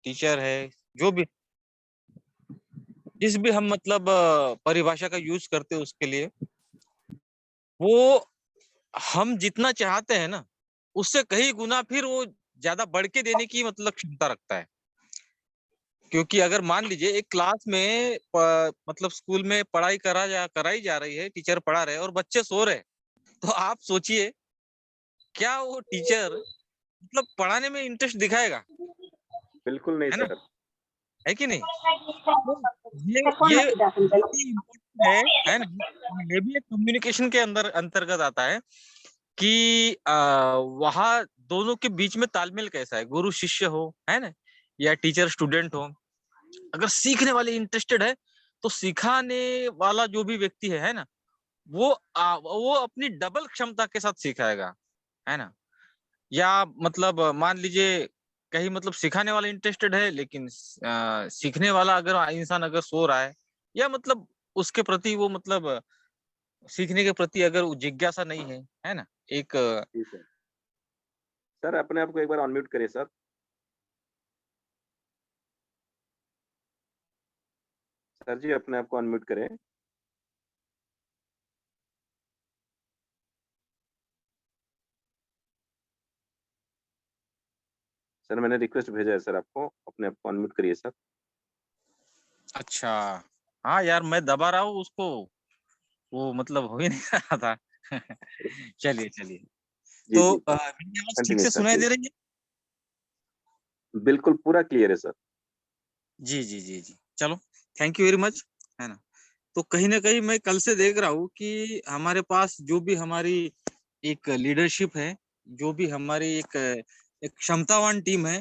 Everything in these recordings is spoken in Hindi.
टीचर है, जो भी जिस भी हम मतलब परिभाषा का यूज करते हैं उसके लिए, वो हम जितना चाहते हैं ना, उससे कहीं गुना फिर वो ज्यादा बढ़ के देने की मतलब क्षमता रखता है। क्योंकि अगर मान लीजिए एक क्लास में मतलब स्कूल में पढ़ाई कराई जा रही है, टीचर पढ़ा रहे हैं और बच्चे सो रहे हैं, तो आप सोचिए क्या वो टीचर मतलब पढ़ाने में इंटरेस्ट दिखाएगा? बिल्कुल नहीं है ना? सर। है कि नहीं? तो ये बहुत ही इम्पोर्टेंट है ना? ये भी एक कम्युनिकेशन के अंदर अंतर्गत आता है कि वहाँ दोनों के बीच में तालमेल कैसा है, गुरु शिष्य हो, है ना, या टीचर स्टूडेंट हो। अगर सीखने वाले इंटरेस्टेड है, तो सिखाने वाला जो भी व्यक्ति है ना, वो अपनी डबल क्षमता के साथ सिखाएगा, है ना। या मतलब मान लीजिए कहीं मतलब सिखाने वाला इंटरेस्टेड है, लेकिन सीखने वाला अगर इंसान अगर सो रहा है, या मतलब उसके प्रति वो मतलब सीखने के प्रति अगर वो जिज्ञासा नहीं है ना, एक जी सर। सर अपने आप को एक बार अनम्यूट करिए सर। सर जी अपने आप को अनम्यूट करें। सर मैंने रिक्वेस्ट भेजा है सर आपको, अपने आप को अनम्यूट करिए सर। अच्छा, हाँ यार मैं दबा रहा हूँ उसको, वो मतलब हो ही नहीं रहा था। चलिए चलिए। जी, तो जी सर। मेरी आवाज ठीक कंटिन्यू से सर सुनाई प्लीज़। दे रही है? बिल्कुल पूरा क्लियर है सर। जी जी जी जी, चलो, थैंक यू वेरी मच, है ना। तो कहीं ना कहीं मैं कल से देख रहा हूँ कि हमारे पास जो भी हमारी एक लीडरशिप है, जो भी हमारी एक एक क्षमतावान टीम है,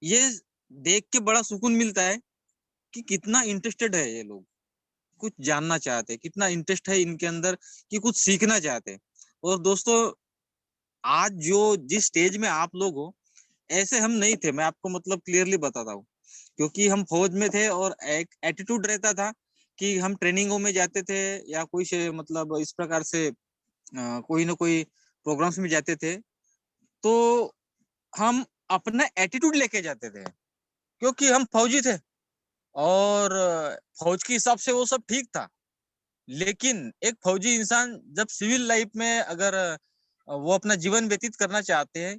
ये देख के बड़ा सुकून मिलता है कि कितना इंटरेस्टेड है ये लोग, कुछ जानना चाहते हैं, कितना इंटरेस्ट है इनके अंदर कि कुछ सीखना चाहते हैं। और दोस्तों, आज जो जिस स्टेज में आप लोग हो, ऐसे हम नहीं थे, मैं आपको मतलब क्लियरली बताता हूँ। क्योंकि हम फौज में थे और एक एटीट्यूड रहता था कि हम ट्रेनिंगों में जाते थे या कोई से मतलब इस प्रकार से कोई ना कोई प्रोग्राम्स में जाते थे, तो हम अपना एटीट्यूड लेके जाते थे, क्योंकि हम फौजी थे। और फौज के हिसाब से वो सब ठीक था। लेकिन एक फौजी इंसान जब सिविल लाइफ में अगर वो अपना जीवन व्यतीत करना चाहते हैं,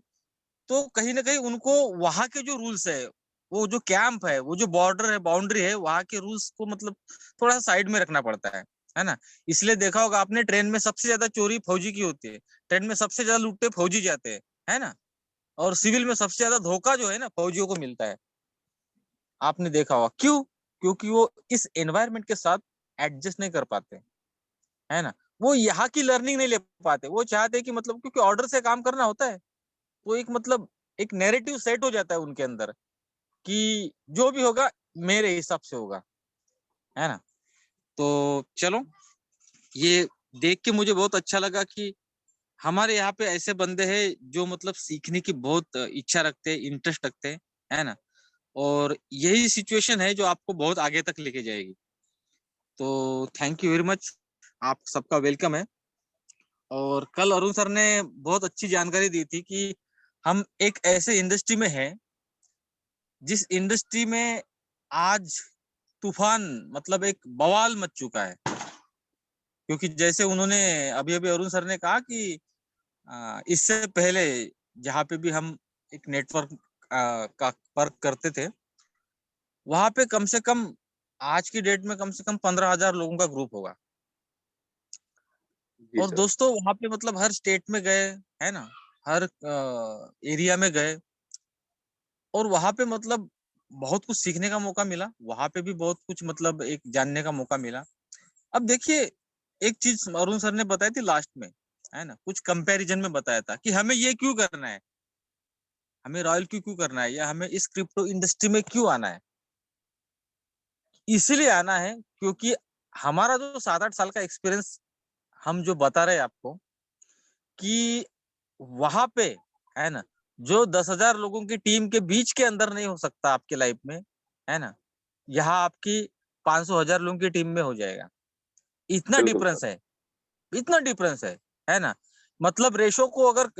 तो कहीं ना कहीं उनको वहां के जो रूल्स है, वो जो कैंप है, वो जो बॉर्डर है, बाउंड्री है, वहां के रूल्स को मतलब थोड़ा साइड में रखना पड़ता है ना। इसलिए देखा होगा आपने, ट्रेन में सबसे ज्यादा चोरी फौजी की होती है, ट्रेन में सबसे ज्यादा लुट्टे फौजी जाते हैं, है ना। और सिविल में सबसे ज्यादा धोखा जो है ना, फौजियों को मिलता है। आपने देखा होगा क्यों? क्योंकि वो इस एनवायरमेंट के साथ एडजस्ट नहीं कर पाते, है ना। वो यहाँ की लर्निंग नहीं ले पाते, वो चाहते हैं कि मतलब क्योंकि ऑर्डर से काम करना होता है, तो एक मतलब एक नैरेटिव सेट हो जाता है उनके अंदर कि जो भी होगा मेरे हिसाब से होगा, है ना। तो चलो, ये देख के मुझे बहुत अच्छा लगा कि हमारे यहाँ पे ऐसे बंदे हैं जो मतलब सीखने की बहुत इच्छा रखते हैं, इंटरेस्ट रखते हैं, है ना। और यही सिचुएशन है जो आपको बहुत आगे तक लेके जाएगी। तो थैंक यू वेरी मच, आप सबका वेलकम है। और कल अरुण सर ने बहुत अच्छी जानकारी दी थी कि हम एक ऐसे इंडस्ट्री में हैं, जिस इंडस्ट्री में आज तूफान मतलब एक बवाल मच चुका है। क्योंकि जैसे उन्होंने अभी अभी अरुण सर ने कहा कि इससे पहले जहाँ पे भी हम एक नेटवर्क का वर्क करते थे, वहां पे कम से कम आज की डेट में कम से कम 15,000 लोगों का ग्रुप होगा। जी और सर। दोस्तों, वहां पे मतलब हर स्टेट में गए, है ना, हर एरिया में गए, और वहां पे मतलब बहुत कुछ सीखने का मौका मिला, वहां पे भी बहुत कुछ मतलब एक जानने का मौका मिला। अब देखिए, एक चीज अरुण सर ने बताई थी लास्ट में, है ना, कुछ कंपैरिजन में बताया था कि हमें ये क्यों करना है, हमें रॉयल क्यों करना है, या हमें इस क्रिप्टो इंडस्ट्री में क्यों आना है। इसलिए आना है क्योंकि हमारा जो 7-8 साल का एक्सपीरियंस हम जो बता रहे हैं आपको, कि वहां पे, है ना, जो 10,000 लोगों की टीम के बीच के अंदर नहीं हो सकता आपके लाइफ में, है ना, यहाँ आपकी 500,000 लोगों की टीम में हो जाएगा। इतना बिल्कुल सर। डिफरेंस है, इतना डिफरेंस है ना। मतलब रेशो को अगर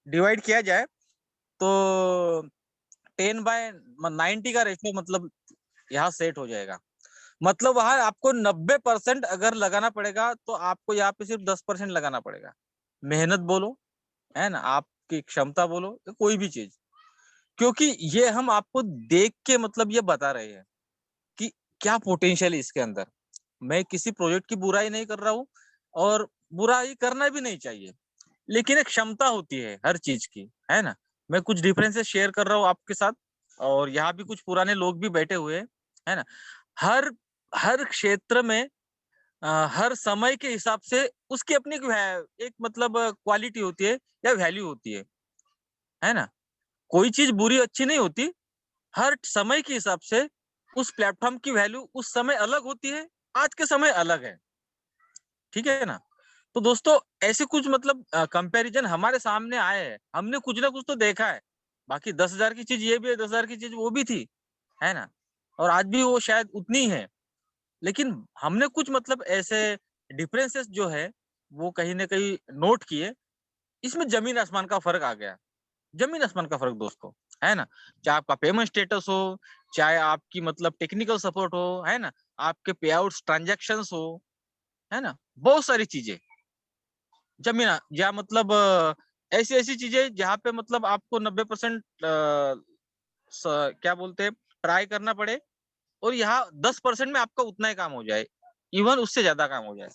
डिवाइड किया जाए, तो 10/90 का रेशियो मतलब यहाँ सेट हो जाएगा। मतलब वहां आपको 90% अगर लगाना पड़ेगा तो आपको यहाँ पे सिर्फ 10% लगाना पड़ेगा। मेहनत बोलो, है ना, आपकी क्षमता बोलो, कोई भी चीज, क्योंकि ये हम आपको देख के मतलब ये बता रहे हैं कि क्या पोटेंशियल है इसके अंदर। मैं किसी प्रोजेक्ट की बुराई नहीं कर रहा हूँ और बुराई करना भी नहीं चाहिए, लेकिन एक क्षमता होती है हर चीज की, है ना। मैं कुछ डिफरेंसेस शेयर कर रहा हूँ आपके साथ, और यहाँ भी कुछ पुराने लोग भी बैठे हुए हैं, है ना। हर हर क्षेत्र में हर समय के हिसाब से उसकी अपनी एक मतलब क्वालिटी होती है या वैल्यू होती है ना। कोई चीज बुरी अच्छी नहीं होती, हर समय के हिसाब से उस प्लेटफॉर्म की वैल्यू उस समय अलग होती है, आज के समय अलग है, ठीक है ना। तो दोस्तों ऐसे कुछ मतलब कंपैरिजन हमारे सामने आए हैं, हमने कुछ ना कुछ तो देखा है। बाकी 10,000 की चीज ये भी है, 10,000 की चीज वो भी थी, है ना। और आज भी वो शायद उतनी ही है, लेकिन हमने कुछ मतलब ऐसे डिफरेंसेस जो है वो कहीं ना कहीं नोट किए। इसमें जमीन आसमान का फर्क आ गया, जमीन आसमान का फर्क दोस्तों, है ना। चाहे आपका पेमेंट स्टेटस हो, चाहे आपकी मतलब टेक्निकल सपोर्ट हो, है ना, आपके पे आउट्स ट्रांजेक्शन हो, है ना, बहुत सारी चीजें जमीन या मतलब ऐसी ऐसी चीजें जहाँ पे मतलब आपको 90% क्या बोलते हैं ट्राई करना पड़े, और यहाँ 10% में आपका उतना ही काम हो जाए, इवन उससे ज्यादा काम हो जाए।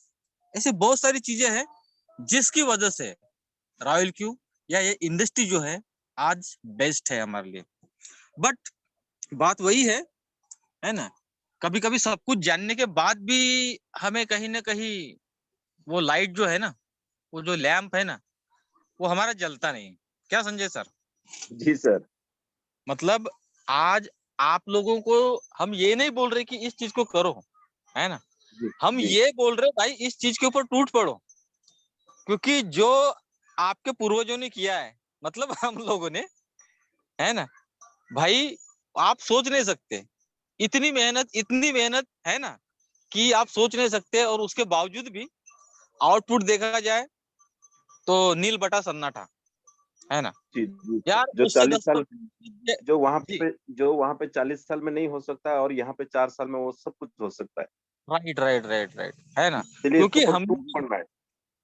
ऐसी बहुत सारी चीजें हैं जिसकी वजह से रॉयल क्यू या ये इंडस्ट्री जो है आज बेस्ट है हमारे लिए। बट बात वही है ना, कभी कभी सब कुछ जानने के बाद भी हमें कहीं ना कहीं वो लाइट जो है ना, वो जो लैंप है ना, वो हमारा जलता नहीं। क्या संजय सर? जी सर। मतलब आज आप लोगों को हम ये नहीं बोल रहे कि इस चीज को करो, है ना, जी हम जी ये बोल रहे भाई इस चीज के ऊपर टूट पड़ो, क्योंकि जो आपके पूर्वजों ने किया है, मतलब हम लोगों ने, है ना भाई, आप सोच नहीं सकते, इतनी मेहनत है ना, कि आप सोच नहीं सकते, और उसके बावजूद भी आउटपुट देखा जाए तो नील बटा सन्नाटा, है ना जी जी। यार। जो उससे 40 साल 10%। जो वहां जी, पे जो वहां पे 40 साल में नहीं हो सकता है और यहाँ पे 4 साल में वो सब कुछ हो सकता है। राइट राइट राइट राइट, है ना। इसलिए इसके क्योंकि ऊपर हम टूट पड़ना है।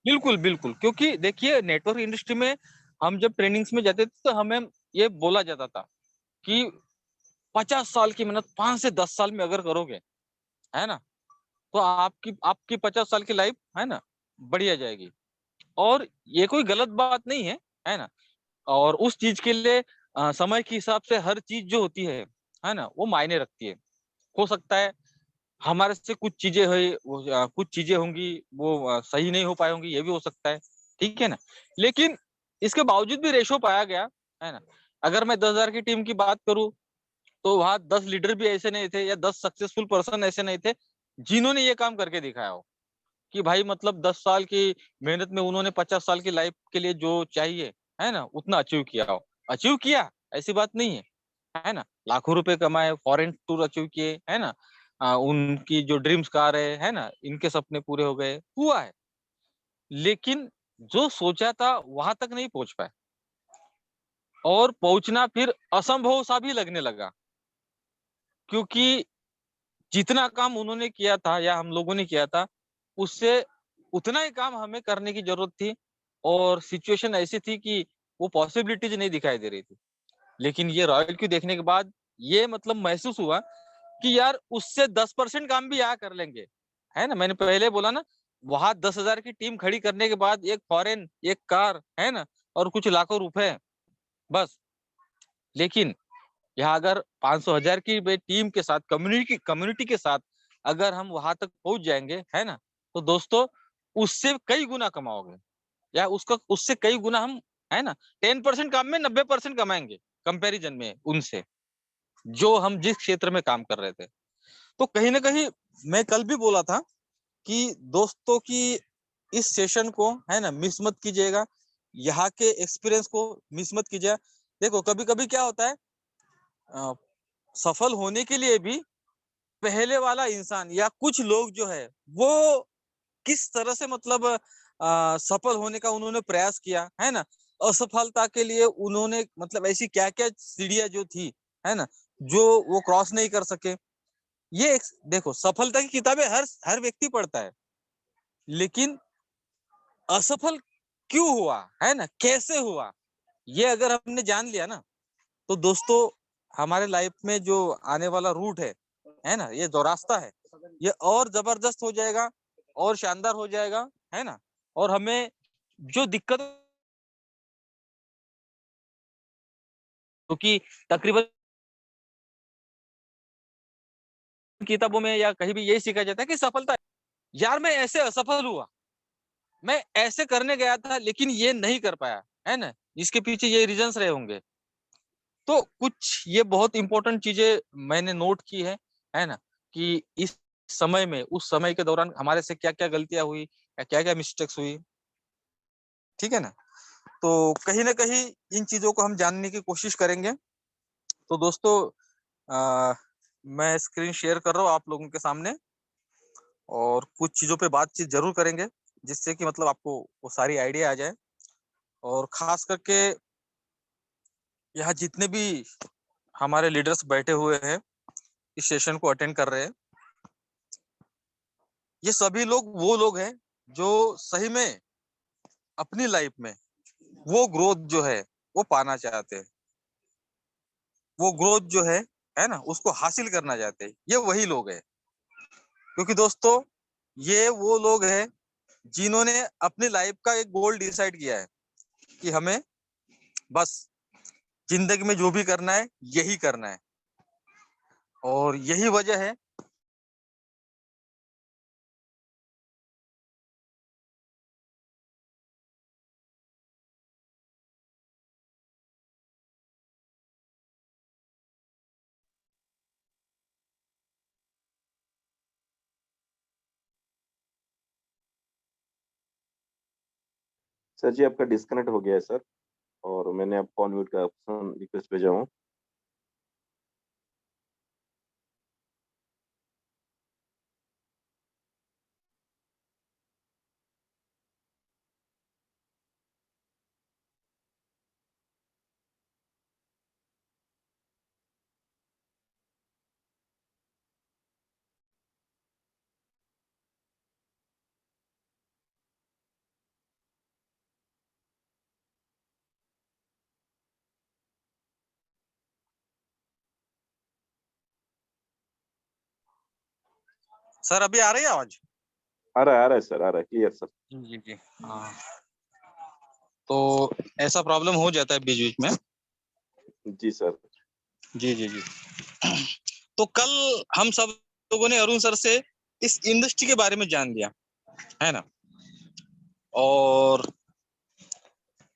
बिल्कुल बिल्कुल, क्योंकि देखिए नेटवर्क इंडस्ट्री में हम जब ट्रेनिंग्स में जाते थे तो हमें ये बोला जाता था कि 50 साल की मेहनत 5 से 10 साल में अगर करोगे, है ना, तो आपकी आपकी 50 साल की लाइफ, है ना, बढ़िया जाएगी। और ये कोई गलत बात नहीं है ना। और उस चीज के लिए समय के हिसाब से हर चीज जो होती है ना, वो मायने रखती है। हो सकता है हमारे से कुछ चीजें है कुछ चीजें होंगी वो सही नहीं हो पाए होंगी, ये भी हो सकता है, ठीक है ना। लेकिन इसके बावजूद भी रेशो पाया गया, है ना। अगर मैं 10,000 की टीम की बात करूं तो वहां 10 लीडर भी ऐसे नहीं थे या 10 सक्सेसफुल पर्सन ऐसे नहीं थे जिन्होंने ये काम करके दिखाया हो, कि भाई मतलब 10 साल की मेहनत में उन्होंने 50 साल की लाइफ के लिए जो चाहिए, है ना, उतना अचीव किया हो। अचीव किया, ऐसी बात नहीं है ना। लाखों रुपए कमाए, फॉरेन टूर अचीव किए, है ना। उनकी जो ड्रीम्स कार है ना, इनके सपने पूरे हो गए, हुआ है। लेकिन जो सोचा था वहां तक नहीं पहुंच पाए, और पहुंचना फिर असंभव सा भी लगने लगा, क्योंकि जितना काम उन्होंने किया था या हम लोगों ने किया था, उससे उतना ही काम हमें करने की जरूरत थी। और सिचुएशन ऐसी थी कि वो पॉसिबिलिटीज नहीं दिखाई दे रही थी। लेकिन ये रॉयल क्यू देखने के बाद ये मतलब महसूस हुआ कि यार उससे 10% काम भी यहाँ कर लेंगे, है ना। मैंने पहले बोला ना, वहां 10,000 की टीम खड़ी करने के बाद एक फॉरेन, एक कार, है ना, और कुछ लाखों रुपए, बस। लेकिन यहाँ अगर 500,000 की टीम के साथ, कम्युनिटी के साथ अगर हम वहां तक पहुंच जाएंगे, है ना, तो दोस्तों उससे कई गुना कमाओगे, या उसका उससे कई गुना हम, है ना, 10% काम में 90% कमाएंगे कंपैरिजन में उनसे, जो हम जिस क्षेत्र में काम कर रहे थे। तो कहीं ना कहीं मैं कल भी बोला था कि दोस्तों की इस सेशन को, है ना, मिस मत कीजिएगा, यहाँ के एक्सपीरियंस को मिस मत कीजिए। देखो कभी कभी क्या होता है, अ, सफल होने के लिए भी पहले वाला इंसान या कुछ लोग जो है वो किस तरह से मतलब सफल होने का उन्होंने प्रयास किया, है ना, असफलता के लिए उन्होंने मतलब ऐसी क्या क्या सीढ़ियां जो थी है ना, जो वो क्रॉस नहीं कर सके। ये देखो, सफलता की किताबें हर व्यक्ति पढ़ता है, लेकिन असफल क्यों हुआ, है ना, कैसे हुआ, ये अगर हमने जान लिया ना, तो दोस्तों हमारे लाइफ में जो आने वाला रूट है ना, ये जो रास्ता है, ये और जबरदस्त हो जाएगा, और शानदार हो जाएगा, है ना। और हमें जो दिक्कत, क्योंकि तकरीबन किताबों में या कहीं भी यही सीखा जाता है कि सफलता, यार मैं ऐसे असफल हुआ, मैं ऐसे करने गया था लेकिन ये नहीं कर पाया, है ना, इसके पीछे ये रीजंस रहे होंगे। तो कुछ ये बहुत इंपॉर्टेंट चीजें मैंने नोट की है ना, कि इस समय में, उस समय के दौरान हमारे से क्या क्या गलतियां हुई या क्या क्या मिस्टेक्स हुई, ठीक है ना। तो कहीं ना कहीं इन चीजों को हम जानने की कोशिश करेंगे। तो दोस्तों मैं स्क्रीन शेयर कर रहा हूँ आप लोगों के सामने, और कुछ चीजों पे बातचीत जरूर करेंगे, जिससे कि मतलब आपको वो सारी आइडिया आ जाए। और खास करके यहाँ जितने भी हमारे लीडर्स बैठे हुए हैं, इस सेशन को अटेंड कर रहे हैं, ये सभी लोग वो लोग हैं जो सही में अपनी लाइफ में वो ग्रोथ जो है वो पाना चाहते हैं, वो ग्रोथ जो है ना, उसको हासिल करना चाहते हैं। ये वही लोग हैं, क्योंकि दोस्तों ये वो लोग हैं जिन्होंने अपनी लाइफ का एक गोल डिसाइड किया है कि हमें बस जिंदगी में जो भी करना है यही करना है। और यही वजह है सर जी आपका डिस्कनेक्ट हो गया है सर, और मैंने आपको अनम्यूट का ऑप्शन रिक्वेस्ट भेजा हूँ। सर, अभी आ रही है आवाज? आ रहा है सर, आ रहा है क्लियर सर। जी जी, हाँ। तो ऐसा प्रॉब्लम हो जाता है बीच बीच में। जी सर। जी जी जी। तो कल हम सब लोगों ने अरुण सर से इस इंडस्ट्री के बारे में जान लिया, है ना। और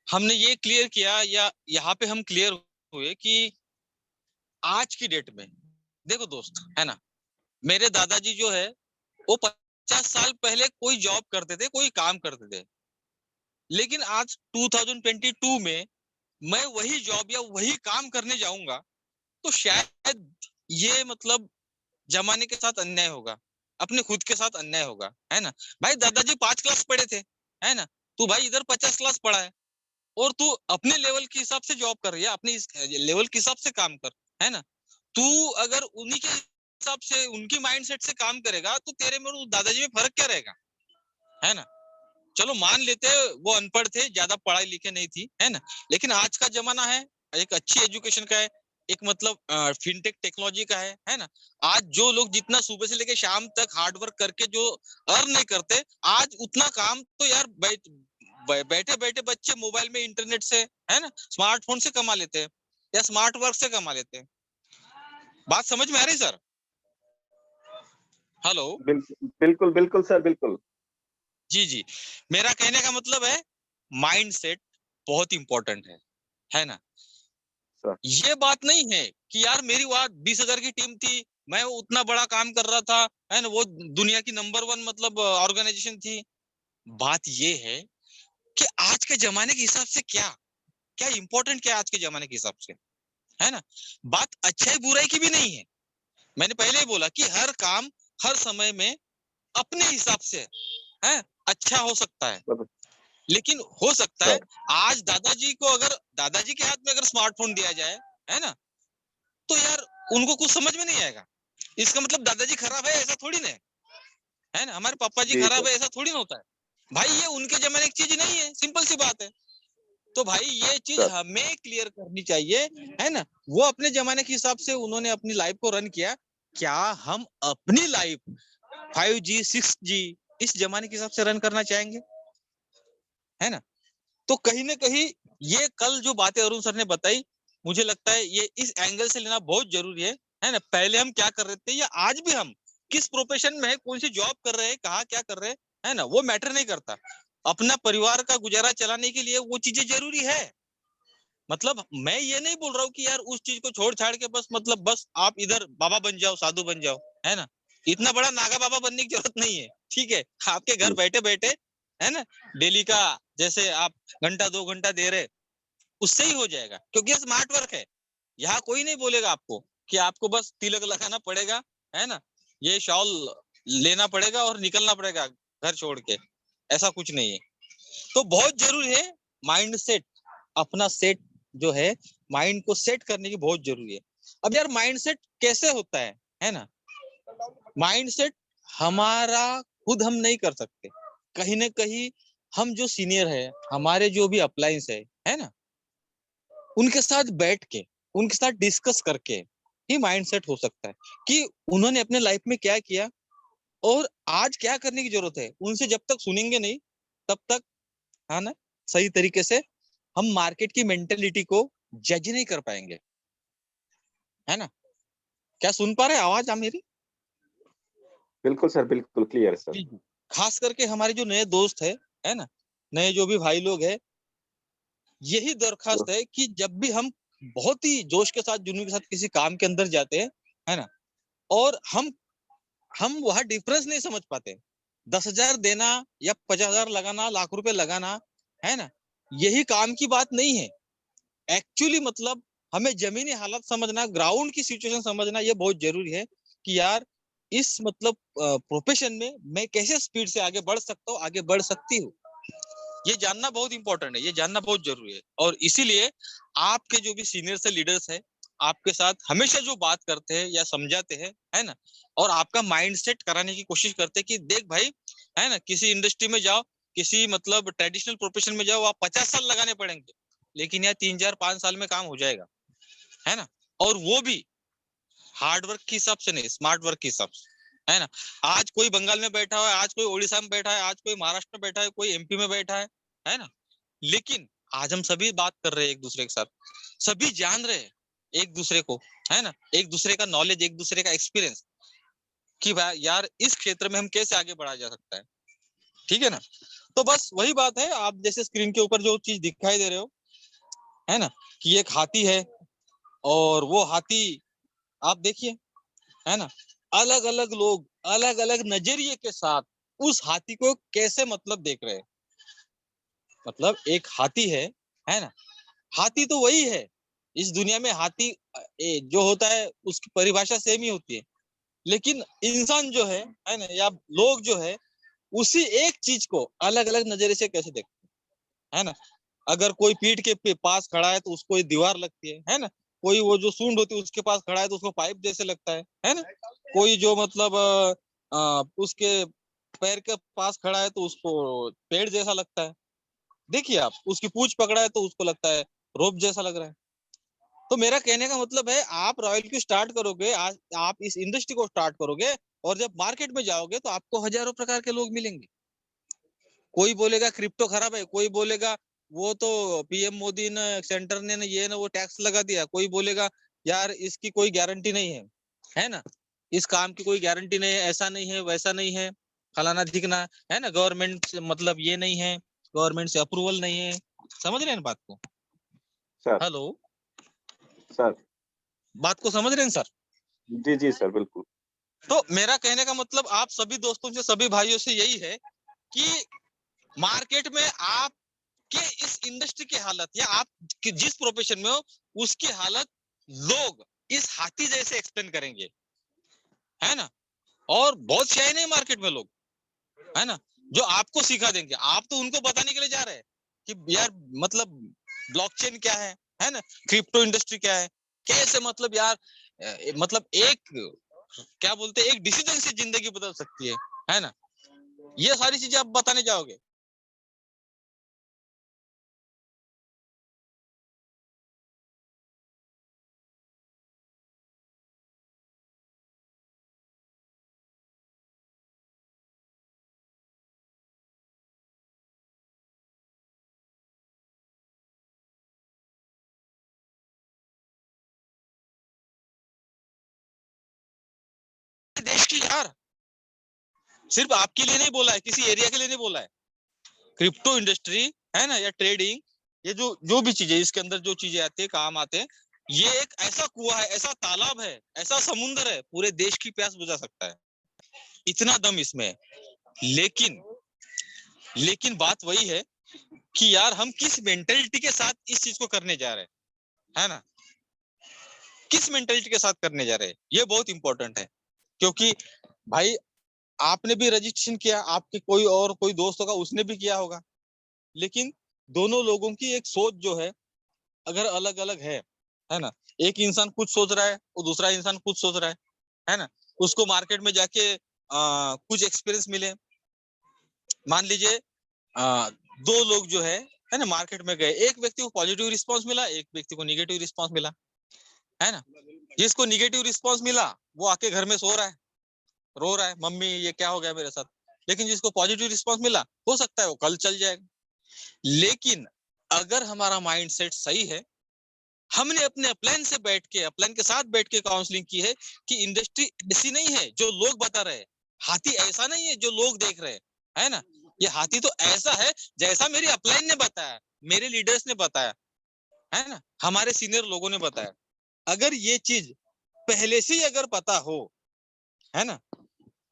हमने ये क्लियर किया, या यहाँ पे हम क्लियर हुए कि आज की डेट में, देखो दोस्त, है ना, मेरे दादाजी जो है वो 50 साल पहले कोई जॉब करते थे, कोई काम करते थे, लेकिन आज 2022 में मैं वही जॉब या वही काम करने जाऊंगा, तो शायद ये मतलब जमाने के साथ अन्याय होगा, अपने खुद के साथ अन्याय होगा, है ना। भाई दादाजी 5 क्लास पढ़े थे, है ना, तू भाई इधर 50 क्लास पढ़ा है, और तू अपने लेवल के हिसाब से जॉब कर रही है, अपने लेवल के हिसाब से काम कर, है ना। तू अगर उन्हीं के हिसाब से, उनकी माइंडसेट से काम करेगा, तो तेरे में और दादाजी में फर्क क्या रहेगा, है ना। चलो मान लेते वो अनपढ़ थे, ज्यादा पढ़ाई लिखे नहीं थी, है ना, लेकिन आज का जमाना है एक अच्छी एजुकेशन का है, एक मतलब फिनटेक टेक्नोलॉजी का है ना। आज जो लोग जितना सुबह से लेके शाम तक हार्ड वर्क करके जो अर्न नहीं करते, आज उतना काम तो यार बैठे बैठे बच्चे मोबाइल में इंटरनेट से, है ना, स्मार्टफोन से कमा लेते हैं, या स्मार्ट वर्क से कमा लेते हैं। बात समझ में आ रही सर? हेलो। बिल्कुल बिल्कुल बिल्कुल सर, बिल्कुल। जी जी, मेरा कहने का मतलब है माइंडसेट बहुत इंपॉर्टेंट है ना। सर ये बात नहीं है कि यार मेरी वहां 20,000 की टीम थी, मैं उतना बड़ा काम कर रहा था, है ना, वो दुनिया की नंबर 1 मतलब ऑर्गेनाइजेशन थी। बात ये है कि आज के जमाने के हिसाब से क्या क्या इंपॉर्टेंट, क्या आज के जमाने के हिसाब से, है ना। बात अच्छाई बुराई की भी नहीं है, मैंने पहले ही बोला कि हर काम हर समय में अपने हिसाब से है अच्छा हो सकता है, लेकिन हो सकता है सर आज दादाजी को, अगर दादाजी के हाथ में अगर स्मार्टफोन दिया जाए, है ना, तो यार उनको कुछ समझ में नहीं आएगा। इसका मतलब दादाजी खराब है ऐसा थोड़ी ना है ना, हमारे पापा जी जी खराब सर। है ऐसा थोड़ी ना होता है भाई, ये उनके जमाने की चीज नहीं है, सिंपल सी बात है। तो भाई ये चीज सर। हमें क्लियर करनी चाहिए, है ना। वो अपने जमाने के हिसाब से उन्होंने अपनी लाइफ को रन किया, क्या हम अपनी लाइफ 5G 6G इस जमाने के हिसाब से रन करना चाहेंगे, है ना। तो कहीं ना कहीं ये कल जो बातें अरुण सर ने बताई, मुझे लगता है ये इस एंगल से लेना बहुत जरूरी है ना। पहले हम क्या कर रहे थे या आज भी हम किस प्रोफेशन में है, कौन सी जॉब कर रहे हैं, कहाँ क्या कर रहे हैं, है ना, वो मैटर नहीं करता। अपना परिवार का गुजारा चलाने के लिए वो चीजें जरूरी है। मतलब मैं ये नहीं बोल रहा हूँ कि यार उस चीज को छोड़ छाड़ के बस मतलब बस आप इधर बाबा बन जाओ, साधु बन जाओ, है ना। इतना बड़ा नागा बाबा बनने की जरूरत नहीं है, ठीक है। आपके घर जी बैठे बैठे, है ना, डेली का जैसे आप घंटा 2 घंटा दे रहे, उससे ही हो जाएगा, क्योंकि ये स्मार्ट वर्क है। यहाँ कोई नहीं बोलेगा आपको कि आपको बस तिलक लगाना पड़ेगा, है ना, ये शॉल लेना पड़ेगा और निकलना पड़ेगा घर छोड़ के, ऐसा कुछ नहीं है। तो बहुत जरूरी है माइंड सेट, अपना सेट जो है, माइंड को सेट करने की बहुत जरूरी है। अब यार माइंड सेट कैसे होता है ना। माइंड सेट हमारा खुद हम नहीं कर सकते, कहीं ना कहीं हम जो सीनियर है, हमारे जो भी अप्लायंस है ना, उनके साथ बैठ के, उनके साथ डिस्कस करके ही माइंड सेट हो सकता है कि उन्होंने अपने लाइफ में क्या किया और आज क्या करने की जरूरत है। उनसे जब तक सुनेंगे नहीं तब तक, है ना, सही तरीके से हम मार्केट की मेंटेलिटी को जज नहीं कर पाएंगे, है ना। क्या सुन पा रहे हैं आवाज आप मेरी? बिल्कुल सर, बिल्कुल क्लियर सर। जी जी। खास करके हमारे जो नए दोस्त है ना, नए जो भी भाई लोग हैं, यही दरखास्त है कि जब भी हम बहुत ही जोश के साथ, जुनून के साथ किसी काम के अंदर जाते हैं, है ना, और हम वहां डिफरेंस नहीं समझ पाते। 10,000 देना या 50,000 लगाना, लाख रुपए लगाना, है ना, यही काम की बात नहीं है। एक्चुअली मतलब हमें जमीनी हालात समझना, ग्राउंड की सिचुएशन समझना, ये बहुत जरूरी है कि यार इस मतलब प्रोफेशन में मैं कैसे स्पीड से आगे बढ़ सकता हूँ, आगे बढ़ सकती हूँ। ये जानना बहुत इंपॉर्टेंट है, ये जानना बहुत जरूरी है। और इसीलिए आपके जो भी सीनियर्स है, लीडर्स है, आपके साथ हमेशा जो बात करते हैं या समझाते हैं, है ना, और आपका माइंड सेट कराने की कोशिश करते हैं कि देख भाई, है ना, किसी इंडस्ट्री में जाओ, किसी मतलब ट्रेडिशनल प्रोफेशन में जाओ, आप 50 साल लगाने पड़ेंगे, लेकिन यार 3 4 5 साल में काम हो जाएगा, है ना। और वो भी हार्ड वर्क के हिसाब से नहीं, स्मार्ट वर्क के हिसाब से, है ना। आज कोई बंगाल में बैठा है, आज कोई उड़ीसा में बैठा है, आज कोई महाराष्ट्र में बैठा है, कोई एमपी में बैठा है ना। लेकिन आज हम सभी बात कर रहे हैं एक दूसरे के साथ, सभी जान रहे हैं एक दूसरे को, है ना, एक दूसरे का नॉलेज, एक दूसरे का एक्सपीरियंस, कि भाई यार इस क्षेत्र में हम कैसे आगे बढ़ा जा सकता है, ठीक है ना। तो बस वही बात है, आप जैसे स्क्रीन के ऊपर जो चीज दिखाई दे रहे हो, है ना, कि एक हाथी है, और वो हाथी आप देखिए, है ना, अलग अलग लोग अलग अलग नजरिए के साथ उस हाथी को कैसे मतलब देख रहे हैं। मतलब एक हाथी है ना, हाथी तो वही है इस दुनिया में। हाथी जो होता है उसकी परिभाषा सेम ही होती है, लेकिन इंसान जो है ना, या लोग जो है, उसी एक चीज को अलग अलग नजरिए से कैसे देखते हैं, है ना। अगर कोई पीठ के पास खड़ा है तो उसको एक दीवार लगती है ना। कोई वो जो सूंड होती है उसके पास खड़ा है तो उसको पाइप जैसे लगता है ना। कोई जो मतलब उसके पैर के पास खड़ा है तो उसको पेड़ जैसा लगता है। देखिए आप उसकी पूंछ पकड़ा है तो उसको लगता है रोप जैसा लग रहा है। तो मेरा कहने का मतलब है, आप रॉयल क्यू स्टार्ट करोगे, आज आप इस इंडस्ट्री को स्टार्ट करोगे, और जब मार्केट में जाओगे तो आपको हजारों प्रकार के लोग मिलेंगे। कोई बोलेगा क्रिप्टो खराब है, कोई बोलेगा वो तो पीएम मोदी ने, सेंटर ने ये ना वो टैक्स लगा दिया, कोई बोलेगा यार इसकी कोई गारंटी नहीं है ना, इस काम की कोई गारंटी नहीं है, ऐसा नहीं है, वैसा नहीं है, फलाना ठिकना, है ना, गवर्नमेंट मतलब ये नहीं है, गवर्नमेंट से अप्रूवल नहीं है। समझ रहे हैं बात को? सर। Hello, sir. बात को समझ रहे हैं सर? जी जी सर, बिल्कुल। तो मेरा कहने का मतलब आप सभी दोस्तों से, सभी भाइयों से यही है कि मार्केट में आप कि इस इंडस्ट्री की हालत, या आप कि जिस प्रोफेशन में हो उसकी हालत लोग इस हाथी जैसे एक्सप्लेन करेंगे, है ना। और बहुत शायद नहीं मार्केट में लोग, है ना, जो आपको सिखा देंगे। आप तो उनको बताने के लिए जा रहे हैं कि यार मतलब ब्लॉकचेन क्या है ना, क्रिप्टो इंडस्ट्री क्या है, कैसे मतलब यार मतलब एक क्या बोलते हैं, एक डिसीजन से जिंदगी बदल सकती है ना? ये सारी चीजें आप बताने जाओगे। देश की यार, सिर्फ आपके लिए नहीं बोला है, किसी एरिया के लिए नहीं बोला है। क्रिप्टो इंडस्ट्री है ना, या ट्रेडिंग, ये जो जो भी चीजें इसके अंदर जो चीजें आती है, काम आते हैं, ये एक ऐसा कुआं है, ऐसा तालाब है, ऐसा समुद्र है, पूरे देश की प्यास बुझा सकता है, इतना दम इसमें है। लेकिन लेकिन बात वही है कि यार हम किस मेंटेलिटी के साथ इस चीज को करने जा रहे हैं, है ना? किस मेंटेलिटी के साथ करने जा रहे हैं, ये बहुत इंपॉर्टेंट है। क्योंकि भाई आपने भी रजिस्ट्रेशन किया, आपके कोई और कोई दोस्त होगा उसने भी किया होगा, लेकिन दोनों लोगों की एक सोच जो है अगर अलग अलग है ना, एक इंसान कुछ सोच रहा है और दूसरा इंसान कुछ सोच रहा है ना, उसको मार्केट में जाके कुछ एक्सपीरियंस मिले, मान लीजिए दो लोग जो है ना, मार्केट में गए, एक व्यक्ति को पॉजिटिव रिस्पांस मिला, एक व्यक्ति को निगेटिव रिस्पांस मिला, है ना? जिसको निगेटिव रिस्पांस मिला वो आके घर में सो रहा है, रो रहा है, मम्मी ये क्या हो गया मेरे साथ। लेकिन जिसको पॉजिटिव रिस्पांस मिला, हो सकता है वो कल चल जाएगा। लेकिन अगर हमारा माइंडसेट सही है, हमने अपने अपलाइन से बैठ के, अपलाइन के साथ बैठ के काउंसलिंग की है कि इंडस्ट्री ऐसी नहीं है जो लोग बता रहे हैं, हाथी ऐसा नहीं है जो लोग देख रहे हैं, है ना? ये हाथी तो ऐसा है जैसा मेरी अपलाइन ने बताया, मेरे लीडर्स ने बताया, है ना, हमारे सीनियर लोगों ने बताया। अगर ये चीज पहले से ही अगर पता हो, है ना,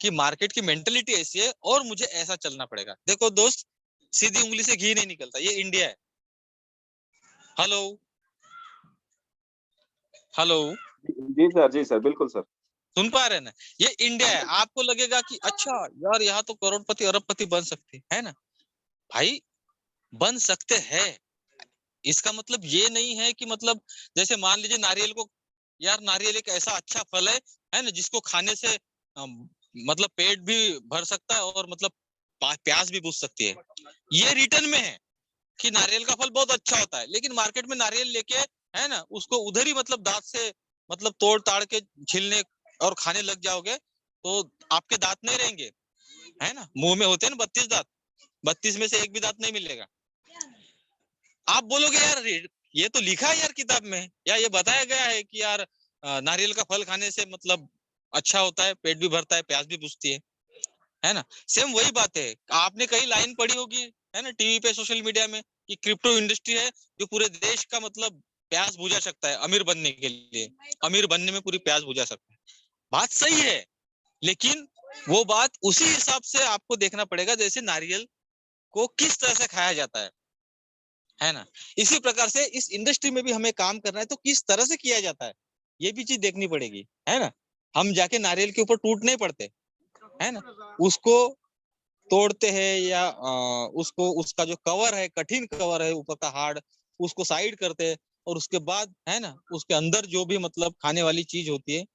कि मार्केट की मेंटेलिटी ऐसी है और मुझे ऐसा चलना पड़ेगा। देखो दोस्त, सीधी उंगली से घी नहीं निकलता, ये इंडिया है। हेलो हेलो, जी सर, बिल्कुल सर। सुन पा रहे हैं ना? ये इंडिया है। आपको लगेगा कि अच्छा यार यहाँ तो करोड़पति अरबपति बन सकते है ना, भाई बन सकते हैं। इसका मतलब ये नहीं है कि मतलब जैसे मान लीजिए नारियल को, यार नारियल एक ऐसा अच्छा फल है ना, जिसको खाने से मतलब पेट भी भर सकता है और मतलब प्यास भी बुझ सकती है। ये रिटर्न में है कि नारियल का फल बहुत अच्छा होता है, लेकिन मार्केट में नारियल लेके, है ना, उसको उधर ही मतलब दांत से मतलब तोड़ ताड़ के छीलने और खाने लग जाओगे तो आपके दांत नहीं रहेंगे, है ना? मुंह में होते हैं ना 32 दांत, 32 में से एक भी दांत नहीं मिलेगा। आप बोलोगे यार ये तो लिखा है यार किताब में, या ये बताया गया है कि यार नारियल का फल खाने से मतलब अच्छा होता है, पेट भी भरता है, प्यास भी बुझती है ना? सेम वही बात है, आपने कहीं लाइन पढ़ी होगी, है ना, टीवी पे, सोशल मीडिया में, कि क्रिप्टो इंडस्ट्री है जो पूरे देश का मतलब प्यास बुझा सकता है, अमीर बनने के लिए, अमीर बनने में पूरी प्यास बुझा सकता है। बात सही है, लेकिन वो बात उसी हिसाब से आपको देखना पड़ेगा जैसे नारियल को किस तरह से खाया जाता है ना? इसी प्रकार से इस इंडस्ट्री में भी हमें काम करना है तो किस तरह से किया जाता है, ये भी चीज देखनी पड़ेगी, है ना? हम जाके नारियल के ऊपर टूट नहीं पड़ते, है ना? उसको तोड़ते हैं या उसको, उसका जो कवर है, कठिन कवर है ऊपर का हार्ड, उसको साइड करते हैं और उसके बाद, है ना, उसके अंदर जो भी मतलब खाने वाली चीज होती है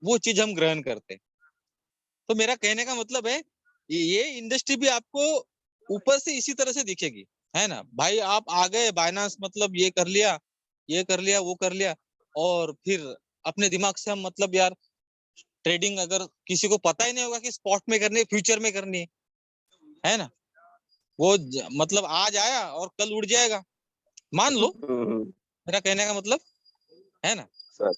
वो चीज हम ग्रहण करते हैं। तो मेरा कहने का मतलब है ये इंडस्ट्री भी आपको ऊपर से इसी तरह से दिखेगी, है ना भाई? आप आ गए बाइनांस, मतलब ये कर लिया, ये कर लिया, वो कर लिया, और फिर अपने दिमाग से हम मतलब यार ट्रेडिंग अगर किसी को पता ही नहीं होगा कि स्पॉट में करनी है, फ्यूचर में करनी है ना, वो मतलब आज आया और कल उड़ जाएगा, मान लो। मेरा कहने का मतलब, है ना? सर।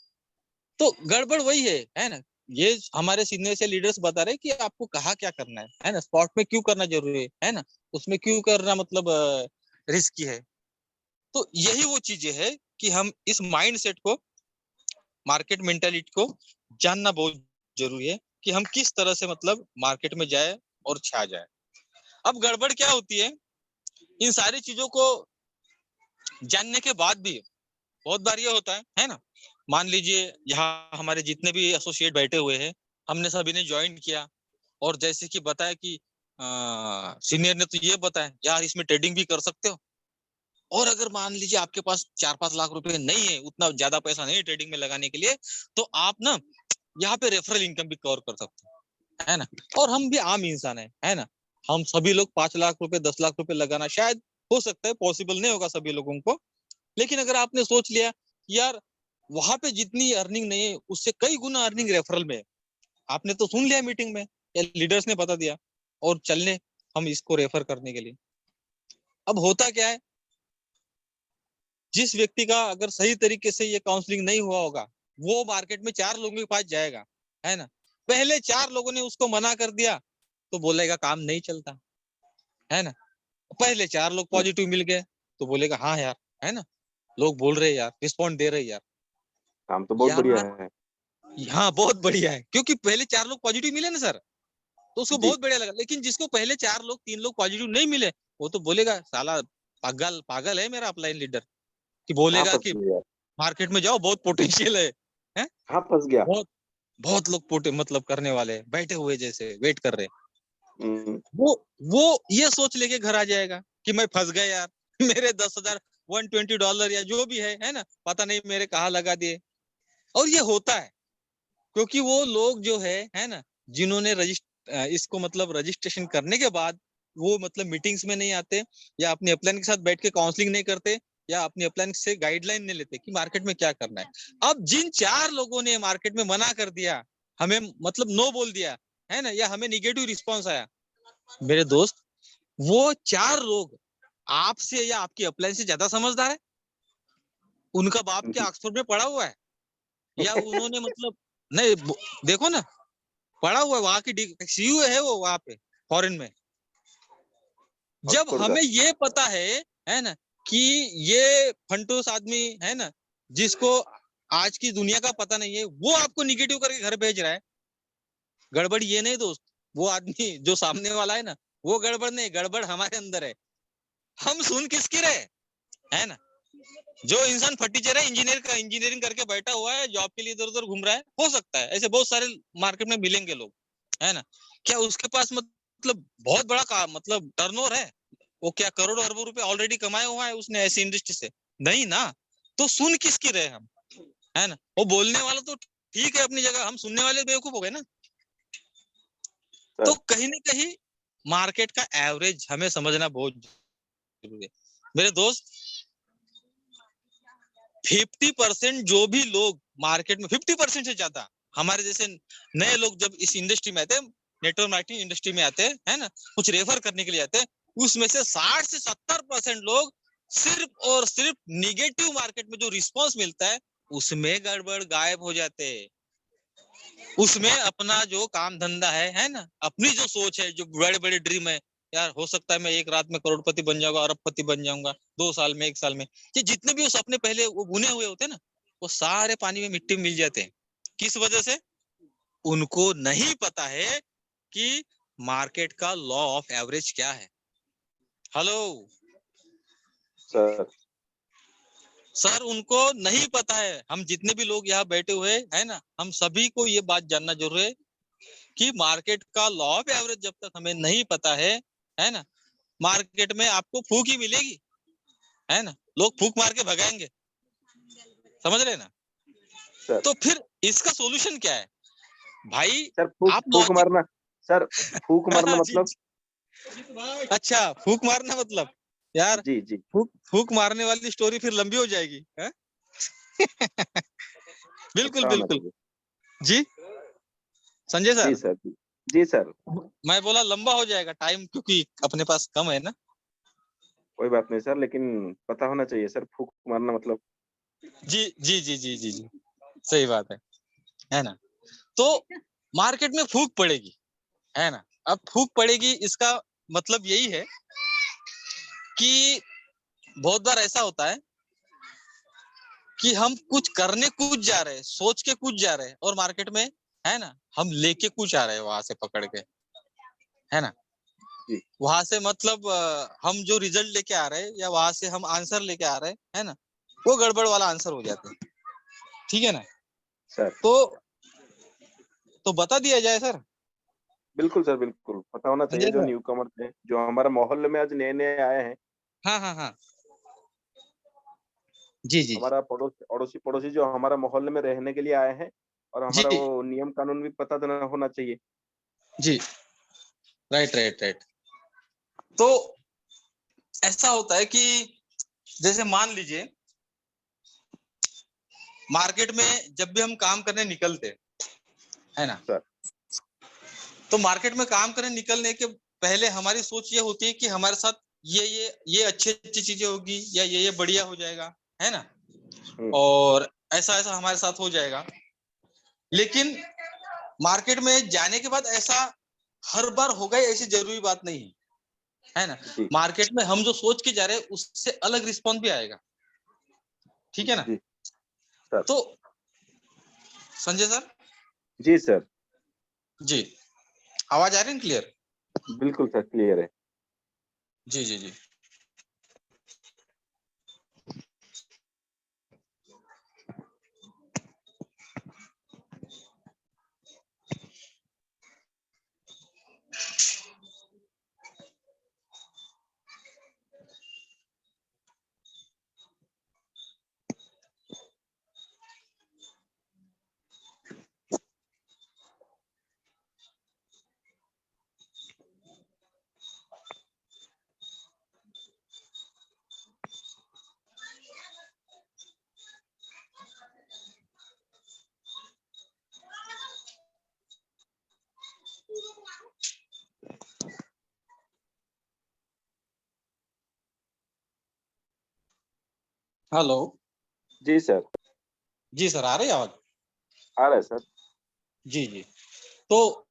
तो गड़बड़ वही है ना? ये हमारे सीनियर से लीडर्स बता रहे कि आपको कहाँ क्या करना है ना, स्पॉट में क्यों करना जरूरी है ना, उसमें क्यों करना मतलब रिस्की है। तो यही वो चीजें है कि हम इस माइंड सेट को, मार्केट मेंटालिटी को जानना बहुत जरूरी है कि हम किस तरह से मतलब मार्केट में जाए और छा जाए। अब गड़बड़ क्या होती है, इन सारी चीजों को जानने के बाद भी बहुत बार ये होता है ना, मान लीजिए यहाँ हमारे जितने भी एसोसिएट बैठे हुए हैं, हमने सभी ने ज्वाइन किया, और जैसे कि बताया कि सीनियर ने तो ये बताया यार इसमें ट्रेडिंग भी कर सकते हो, और अगर मान लीजिए आपके पास 4-5 लाख रुपए नहीं है, उतना ज्यादा पैसा नहीं है ट्रेडिंग में लगाने के लिए, तो आप ना यहाँ पे रेफरल इनकम भी कवर कर सकते हैं, है ना। और हम भी आम इंसान है ना। हम सभी लोग 5 लाख रुपए 10 लाख रुपए लगाना शायद हो सकता है, पॉसिबल नहीं होगा सभी लोगों को। लेकिन अगर आपने सोच लिया यार वहां पे जितनी अर्निंग नहीं है उससे कई गुना अर्निंग रेफरल में है, आपने तो सुन लिया मीटिंग में या लीडर्स ने बता दिया, और चलने हम इसको रेफर करने के लिए। अब होता क्या है, जिस व्यक्ति का अगर सही तरीके से ये काउंसलिंग नहीं हुआ होगा, वो मार्केट में 4 लोगों के पास जाएगा, है ना। पहले 4 लोगों ने उसको मना कर दिया तो बोलेगा काम नहीं चलता, है ना। पहले 4 लोग पॉजिटिव मिल गए तो बोलेगा हाँ यार, है ना, लोग बोल रहे हैं यार, रिस्पॉन्ड दे रहे हैं यार। काम तो बहुत बढ़िया यार है। हाँ बहुत बढ़िया है, क्योंकि पहले 4 लोग पॉजिटिव मिले ना सर, तो उसको जी, बहुत बढ़िया लगा। लेकिन जिसको पहले 4 लोग 3 लोग पॉजिटिव नहीं मिले, वो तो बोलेगा साला पागल पागल है मेरा अपलाइन लीडर, कि कहाँ बोलेगा फँस कि गया? मार्केट में जाओ बहुत पोटेंशियल है? कहाँ फँस गया? बहुत बहुत लोग पोटे मतलब करने वाले हैं, बैठे हुए जैसे वेट कर रहे हैं। हुँ, वो ये सोच लेके घर आ जाएगा कि मैं फंस गया यार, मेरे 10,000 $120 या जो भी है ना, पता नहीं मेरे कहाँ लगा दिए। और ये होता है क्योंकि वो लोग जो है ना, जिन्होंने इसको मतलब रजिस्ट्रेशन करने के बाद वो मतलब मीटिंग्स में नहीं आते, या अपने अपलाइन के साथ बैठ के काउंसलिंग नहीं करते, या अपने अपलाइन से गाइडलाइन नहीं लेते कि मार्केट में क्या करना है। अब जिन 4 लोगों ने मार्केट में मना कर दिया, हमें मतलब नो बोल दिया, है ना, या हमें निगेटिव रिस्पॉन्स आया, मेरे दोस्त, वो 4 लोग आपसे या आपकी अपलाइन से ज्यादा समझदार है? उनका बाप क्या जी। ऑक्सफोर्ड में पढ़ा हुआ है? या उन्होंने मतलब नहीं देखो ना, पढ़ा हुआ है, वहां की सीयू है वो वहां पे फॉरेन में। जब ऑक्सफोर्ड का। हमें ये पता है ना, कि ये फंटूस आदमी है ना, जिसको आज की दुनिया का पता नहीं है, वो आपको निगेटिव करके घर भेज रहा है। गड़बड़ ये नहीं दोस्त, वो आदमी जो सामने वाला है ना, वो गड़बड़ नहीं, गड़बड़ हमारे अंदर है। हम सुन किसकी रहे, है ना। जो इंसान फटीचर है, इंजीनियर का इंजीनियरिंग करके बैठा हुआ है, जॉब के लिए इधर उधर घूम रहा है, हो सकता है ऐसे बहुत सारे मार्केट में मिलेंगे लोग, है ना। क्या उसके पास मतलब बहुत बड़ा काम मतलब टर्नओवर है, वो क्या करोड़ों अरबों रुपए ऑलरेडी कमाया हुआ है उसने ऐसी इंडस्ट्री से? नहीं ना। तो सुन किसकी रहे हम, है ना। वो बोलने वाला तो ठीक है अपनी जगह, हम सुनने वाले बेवकूफ हो गए ना। तो सर, कहीं ना कहीं मार्केट का एवरेज हमें समझना बहुत जरूरी है मेरे दोस्त। 50% जो भी लोग मार्केट में, 50% से ज्यादा हमारे जैसे नए लोग जब इस इंडस्ट्री में आते हैं, नेटवर्क मार्केटिंग इंडस्ट्री में आते हैं, है ना, कुछ रेफर करने के लिए आते हैं, उसमें से 60 से 70% लोग सिर्फ और सिर्फ निगेटिव मार्केट में जो रिस्पॉन्स मिलता है उसमें गड़बड़ गायब हो जाते हैं। उसमें अपना जो काम धंधा है ना, अपनी जो सोच है, जो बड़े बड़े ड्रीम है, यार हो सकता है मैं एक रात में करोड़पति बन जाऊंगा, अरबपति बन जाऊंगा, 2 साल में 1 साल में, ये जितने भी वो सपने पहले वो बुने हुए होते हैं ना, वो सारे पानी में मिट्टी में मिल जाते हैं। किस वजह से? उनको नहीं पता है कि मार्केट का लॉ ऑफ एवरेज क्या है। Hello sir. सर, उनको नहीं पता है। हम जितने भी लोग यहाँ बैठे हुए हैं ना, हम सभी को ये बात जानना जरूरी है कि मार्केट का लॉ ऑफ एवरेज जब तक हमें नहीं पता है ना, मार्केट में आपको फूक ही मिलेगी, है ना, लोग फूक मार के भगाएंगे, समझ रहे ना। सर, तो फिर इसका सॉल्यूशन क्या है भाई? सर फूक आप फूक लॉजिक मारना सर, फूक मारना जी, मतलब? अच्छा फूक मारना मतलब, यार जी, जी। फूक फूक मारने वाली स्टोरी फिर लंबी हो जाएगी है? बिल्कुल ऐसा होना बिल्कुल। चाहिए। जी संजय जी सर, सर, जी। जी सर, मैं बोला लंबा हो जाएगा टाइम क्योंकि अपने पास कम है ना। कोई बात नहीं सर, लेकिन पता होना चाहिए सर, फूक मारना मतलब? जी जी जी जी जी जी, सही बात है ना। तो मार्केट में फूक पड़ेगी, है ना। अब फूक पड़ेगी इसका मतलब यही है कि बहुत बार ऐसा होता है कि हम कुछ करने कुछ जा रहे हैं, सोच के कुछ जा रहे हैं, और मार्केट में, है ना, हम लेके कुछ आ रहे हैं वहां से पकड़ के, है ना। जी, वहां से मतलब हम जो रिजल्ट लेके आ रहे हैं या वहां से हम आंसर लेके आ रहे हैं, है ना, वो गड़बड़ वाला आंसर हो जाता है। ठीक है ना। सर। तो बता दिया जाए सर। बिल्कुल सर, बिल्कुल। पता होना चाहिए संजय जो सर, न्यूकमर्स हैं, जो हमारे मोहल्ले में आज नए-नए आए हैं। हाँ हाँ हाँ, जी जी हमारा पड़ोसी पड़ोसी जो हमारा मोहल्ले में रहने के लिए आए हैं और जी हमारा वो नियम कानून भी पता देना होना चाहिए। जी। Right right right. तो ऐसा होता है कि जैसे मान लीजिए मार्केट में जब भी हम काम करने निकलते है ना, सर। तो मार्केट में काम करने निकलने के पहले हमारी सोच ये होती है कि हमारे साथ ये अच्छी अच्छी चीजें होगी या ये बढ़िया हो जाएगा, है ना, हुँ, और ऐसा ऐसा हमारे साथ हो जाएगा। लेकिन मार्केट में जाने के बाद ऐसा हर बार होगा ऐसी जरूरी बात नहीं है, है ना। जी, मार्केट में हम जो सोच के जा रहे हैं उससे अलग रिस्पॉन्स भी आएगा, ठीक है ना। जी, सर। तो संजय सर, जी, सर। जी आवाज आ रही है क्लियर? बिल्कुल सर, क्लियर है। जी जी जी। हेलो। जी, सर। जी सर, आ रही है आवाज? आ रहा है सर। जी जी। तो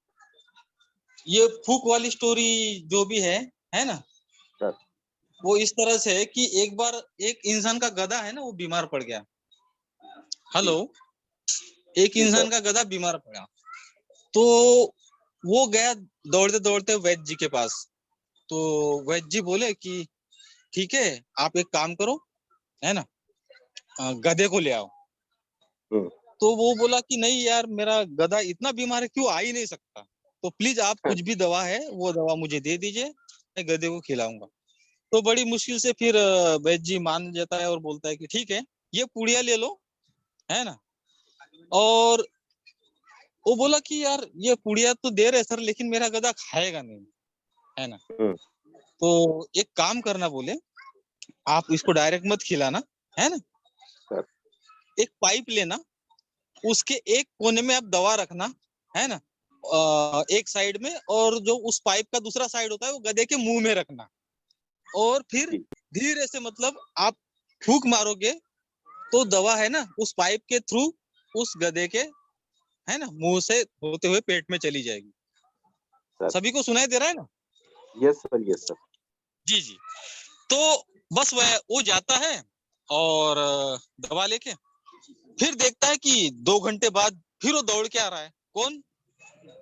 ये फूक वाली स्टोरी जो भी है ना, सर। वो इस तरह से है कि एक बार एक इंसान का गधा है ना, वो बीमार पड़ गया। हेलो। जी, एक जी सर। इंसान का गधा बीमार पड़ा, तो वो गया दौड़ते दौड़ते वैद्य जी के पास। तो वैद्य जी बोले कि ठीक है, आप एक काम करो, है ना, गधे को ले आओ। हुँ, तो वो बोला कि नहीं यार, मेरा गधा इतना बीमार है, क्यों आ ही नहीं सकता, तो प्लीज आप कुछ भी दवा है वो दवा मुझे दे दीजिए, मैं गधे को खिलाऊंगा। तो बड़ी मुश्किल से फिर वैद्य जी मान जाता है और बोलता है कि ठीक है, ये पुड़िया ले लो, है ना। और वो बोला कि यार ये पुड़िया तो दे रहे सर, लेकिन मेरा गधा खाएगा नहीं, है ना। हुँ, तो एक काम करना, बोले आप इसको डायरेक्ट मत खिलाना, है ना, सर। एक पाइप लेना, उसके एक कोने में आप दवा रखना, है ना, एक साइड में, और जो उस पाइप का दूसरा साइड होता है वो गधे के मुंह में रखना, और फिर जी, धीरे से, मतलब आप फूक मारोगे तो दवा है ना उस पाइप के थ्रू उस गधे के, है ना, मुंह से होते हुए पेट में चली जाएगी। सर। सभी को सुनाई दे रहा है ना? Yes sir, yes sir. जी जी। तो बस वो जाता है और दवा लेके फिर देखता है कि 2 घंटे बाद फिर वो दौड़ के आ रहा है। कौन?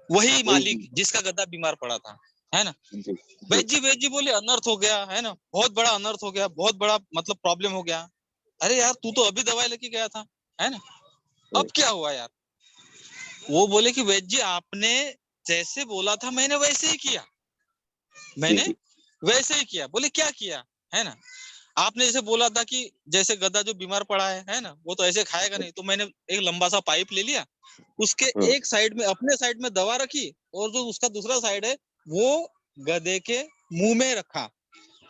वही वही मालिक जिसका गधा बीमार पड़ा था, है ना। जी, जी, वैद्य जी बोले अनर्थ हो गया, है ना, बहुत बड़ा अनर्थ हो गया, बहुत बड़ा मतलब प्रॉब्लम हो गया। अरे यार, तू तो अभी दवाई लेके गया था, है ना, हुँ, अब क्या हुआ यार? वो बोले कि वैद्य जी, आपने जैसे बोला था मैंने वैसे ही किया, जी, मैंने जी, वैसे ही किया। बोले क्या किया? है ना, आपने जैसे बोला था कि जैसे गधा जो बीमार पड़ा है ना, वो तो ऐसे खाएगा नहीं, तो मैंने एक लंबा सा पाइप ले लिया, उसके हुँ, एक साइड में, अपने साइड में दवा रखी, और जो उसका दूसरा साइड है वो गधे के मुंह में रखा,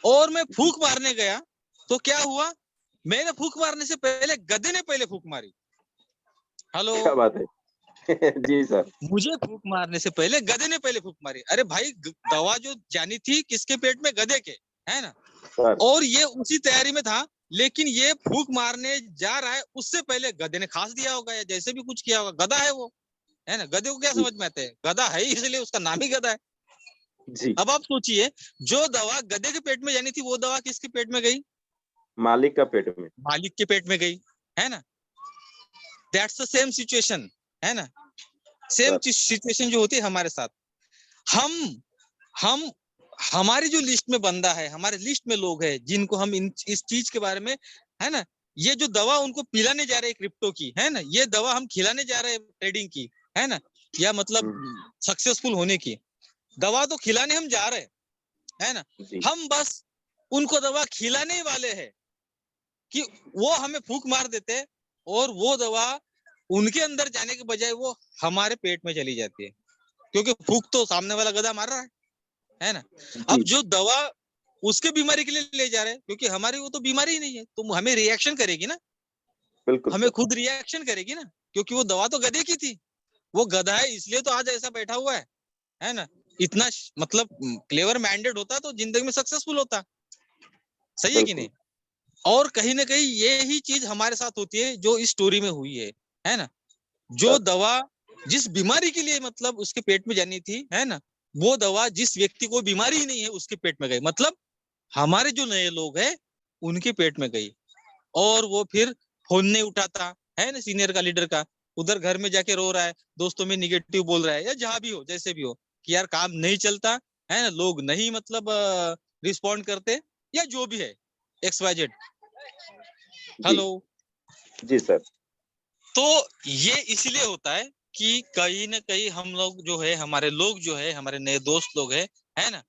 और मैं जी, फूक मारने गया, तो क्या हुआ? मैंने फूक मारने से पहले गधे ने पहले फूक मारी। हेलो। क्या बात है! जी सर, मुझे फूक मारने से पहले गधे ने पहले फूक मारी। अरे भाई, दवा जो जानी थी किसके पेट में? गधे के, है ना। सर। और ये उसी तैयारी में था, लेकिन ये फूक मारने जा रहा है उससे पहले गधे ने खास दिया होगा, या जैसे भी कुछ किया होगा। गधा है वो, है ना, गधे को क्या जी, समझ में आता है? गधा है ही, इसलिए उसका नाम ही गधा है। जी, अब आप सोचिए, जो दवा गधे के पेट में जानी थी वो दवा किसके पेट में गई? मालिक का पेट में। मालिक के पेट में गई, है ना। दैट्स द सेम सिचुएशन, है ना। सेम सर, सिचुएशन जो होती है हमारे साथ। हम हम हमारी जो लिस्ट में बंदा है, हमारे लिस्ट में लोग हैं जिनको हम इस चीज के बारे में, है ना, ये जो दवा उनको पिलाने जा रहे हैं क्रिप्टो की, है ना, ये दवा हम खिलाने जा रहे हैं ट्रेडिंग की, है ना, या मतलब हुँ, सक्सेसफुल होने की। दवा तो खिलाने हम जा रहे हैं, है ना। जी, हम बस उनको दवा खिलाने ही वाले हैं कि वो हमें फूंक मार देते और वो दवा उनके अंदर जाने के बजाय वो हमारे पेट में चली जाती है, क्योंकि फूंक तो सामने वाला गधा मार रहा है ना। अब जी, जो दवा उसके बीमारी के लिए ले जा रहे हैं, क्योंकि हमारी वो तो बीमारी ही नहीं है, तो हमें रिएक्शन करेगी ना, बिल्कुल हमें सर। खुद रिएक्शन करेगी ना, क्योंकि वो दवा तो गधे की थी। वो गधा है इसलिए तो आज ऐसा बैठा हुआ है ना। इतना मतलब क्लेवर माइंडेड होता तो जिंदगी में सक्सेसफुल होता। सही है कि बिल्कुल, नहीं? और कहीं ना कहीं ये ही चीज हमारे साथ होती है जो इस स्टोरी में हुई है ना। जो सर। दवा जिस बीमारी के लिए मतलब उसके पेट में जानी थी, है ना, वो दवा जिस व्यक्ति को बीमारी ही नहीं है उसके पेट में गई, मतलब हमारे जो नए लोग हैं उनके पेट में गई। और वो फिर फोन नहीं उठाता है ना, सीनियर का, लीडर का, उधर घर में जाके रो रहा है, दोस्तों में निगेटिव बोल रहा है, या जहां भी हो, जैसे भी हो, कि यार काम नहीं चलता है ना, लोग नहीं मतलब रिस्पॉन्ड करते, या जो भी है, एक्स वाई जेड। जी, हेलो। जी सर। तो ये इसलिए होता है कि कहीं ना कहीं हम लोग जो है, हमारे लोग जो है, हमारे नए दोस्त लोग है ना,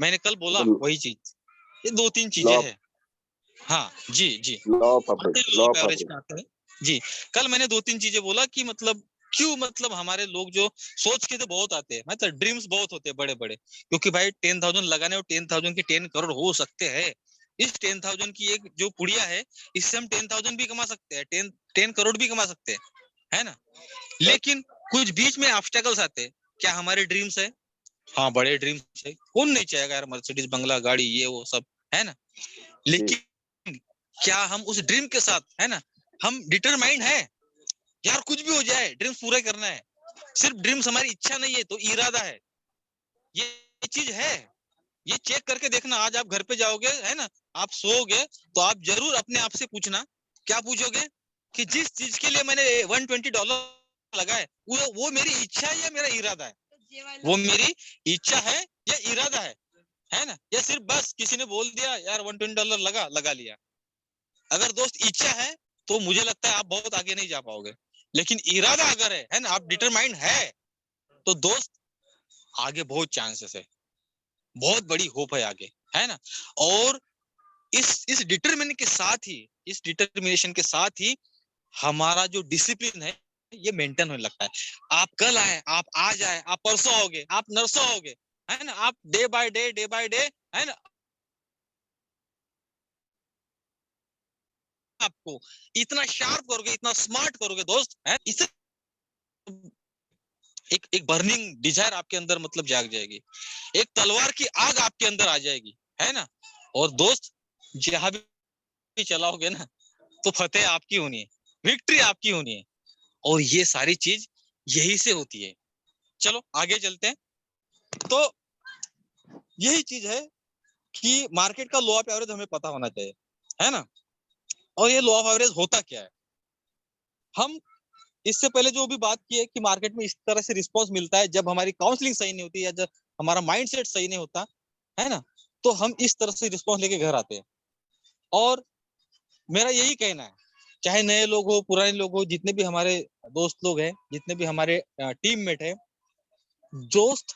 मैंने कल बोला वो वही चीज, ये दो तीन चीजें लॉ हैं। हाँ जी जी, लॉ ऑफ आते एवरेज, हैं law law of of average average. पे आते हैं। जी, कल मैंने दो तीन चीजें बोला कि मतलब क्यों, मतलब हमारे लोग जो सोच के तो बहुत आते हैं, मतलब ड्रीम्स बहुत होते हैं बड़े बड़े, क्योंकि भाई 10,000 लगाने और 10,000 की 10 करोड़ हो सकते हैं। इस 10,000 की एक जो पुड़िया है, इससे हम 10,000 भी कमा सकते हैं, 10 करोड़ भी कमा सकते हैं, है ना। सर, लेकिन कुछ बीच में ऑब्स्टेकल्स आते हैं। क्या हमारे ड्रीम्स है? हाँ, बड़े ड्रीम्स है, कौन नहीं चाहेगा यार मर्सिडीज बंगला गाड़ी ये वो सब, है ना। जी, लेकिन क्या हम उस ड्रीम के साथ, है ना, हम डिटरमाइंड है, यार कुछ भी हो जाए ड्रीम्स पूरा करना है। सिर्फ ड्रीम्स हमारी इच्छा नहीं है, तो इरादा है, ये चीज है। ये चेक करके देखना, आज आप घर पे जाओगे, है ना, आप सोओगे, तो आप जरूर अपने आप से पूछना, क्या पूछोगे, कि जिस चीज के लिए मैंने $120 लगाए, वो मेरी इच्छा है या मेरा इरादा है? वो मेरी इच्छा है या इरादा है ना, या सिर्फ बस किसी ने बोल दिया यार $120 लगा लिया। अगर दोस्त इच्छा है तो मुझे लगता है आप बहुत आगे नहीं जा पाओगे। लेकिन इरादा अगर है ना, आप डिटरमाइंड है, तो दोस्त आगे बहुत चांसेस है, बहुत बड़ी होप है आगे, है ना। और इस डिटरमिनेशन के साथ ही, इस डिटर्मिनेशन के साथ ही हमारा जो डिसिप्लिन है ये मेंटेन होने लगता है। आप कल आए, आप आज आए, आप परसों आओगे, आप नरसों आओगे, है ना। आप डे बाय डे, है ना, आपको इतना शार्प करोगे, इतना स्मार्ट करोगे दोस्त, है इससे एक बर्निंग डिजायर आपके अंदर मतलब जाग जाएगी, एक तलवार की आग आपके अंदर आ जाएगी, है ना। और दोस्त जहां भी चलाओगे ना, तो फतेह आपकी होनी है, विक्ट्री आपकी होनी है। और ये सारी चीज यही से होती है। चलो आगे चलते हैं। तो यही चीज है कि मार्केट का लॉ ऑफ एवरेज हमें पता होना चाहिए, है ना। और ये लॉ ऑफ एवरेज होता क्या है, हम इससे पहले जो भी बात की है कि मार्केट में इस तरह से रिस्पॉन्स मिलता है जब हमारी काउंसलिंग सही नहीं होती, या जब हमारा माइंडसेट सही नहीं होता, है ना, तो हम इस तरह से रिस्पॉन्स लेके घर आते हैं। और मेरा यही कहना है, चाहे नए लोग हो, पुराने लोग हो, जितने भी हमारे दोस्त लोग हैं, जितने भी हमारे टीममेट है, दोस्त,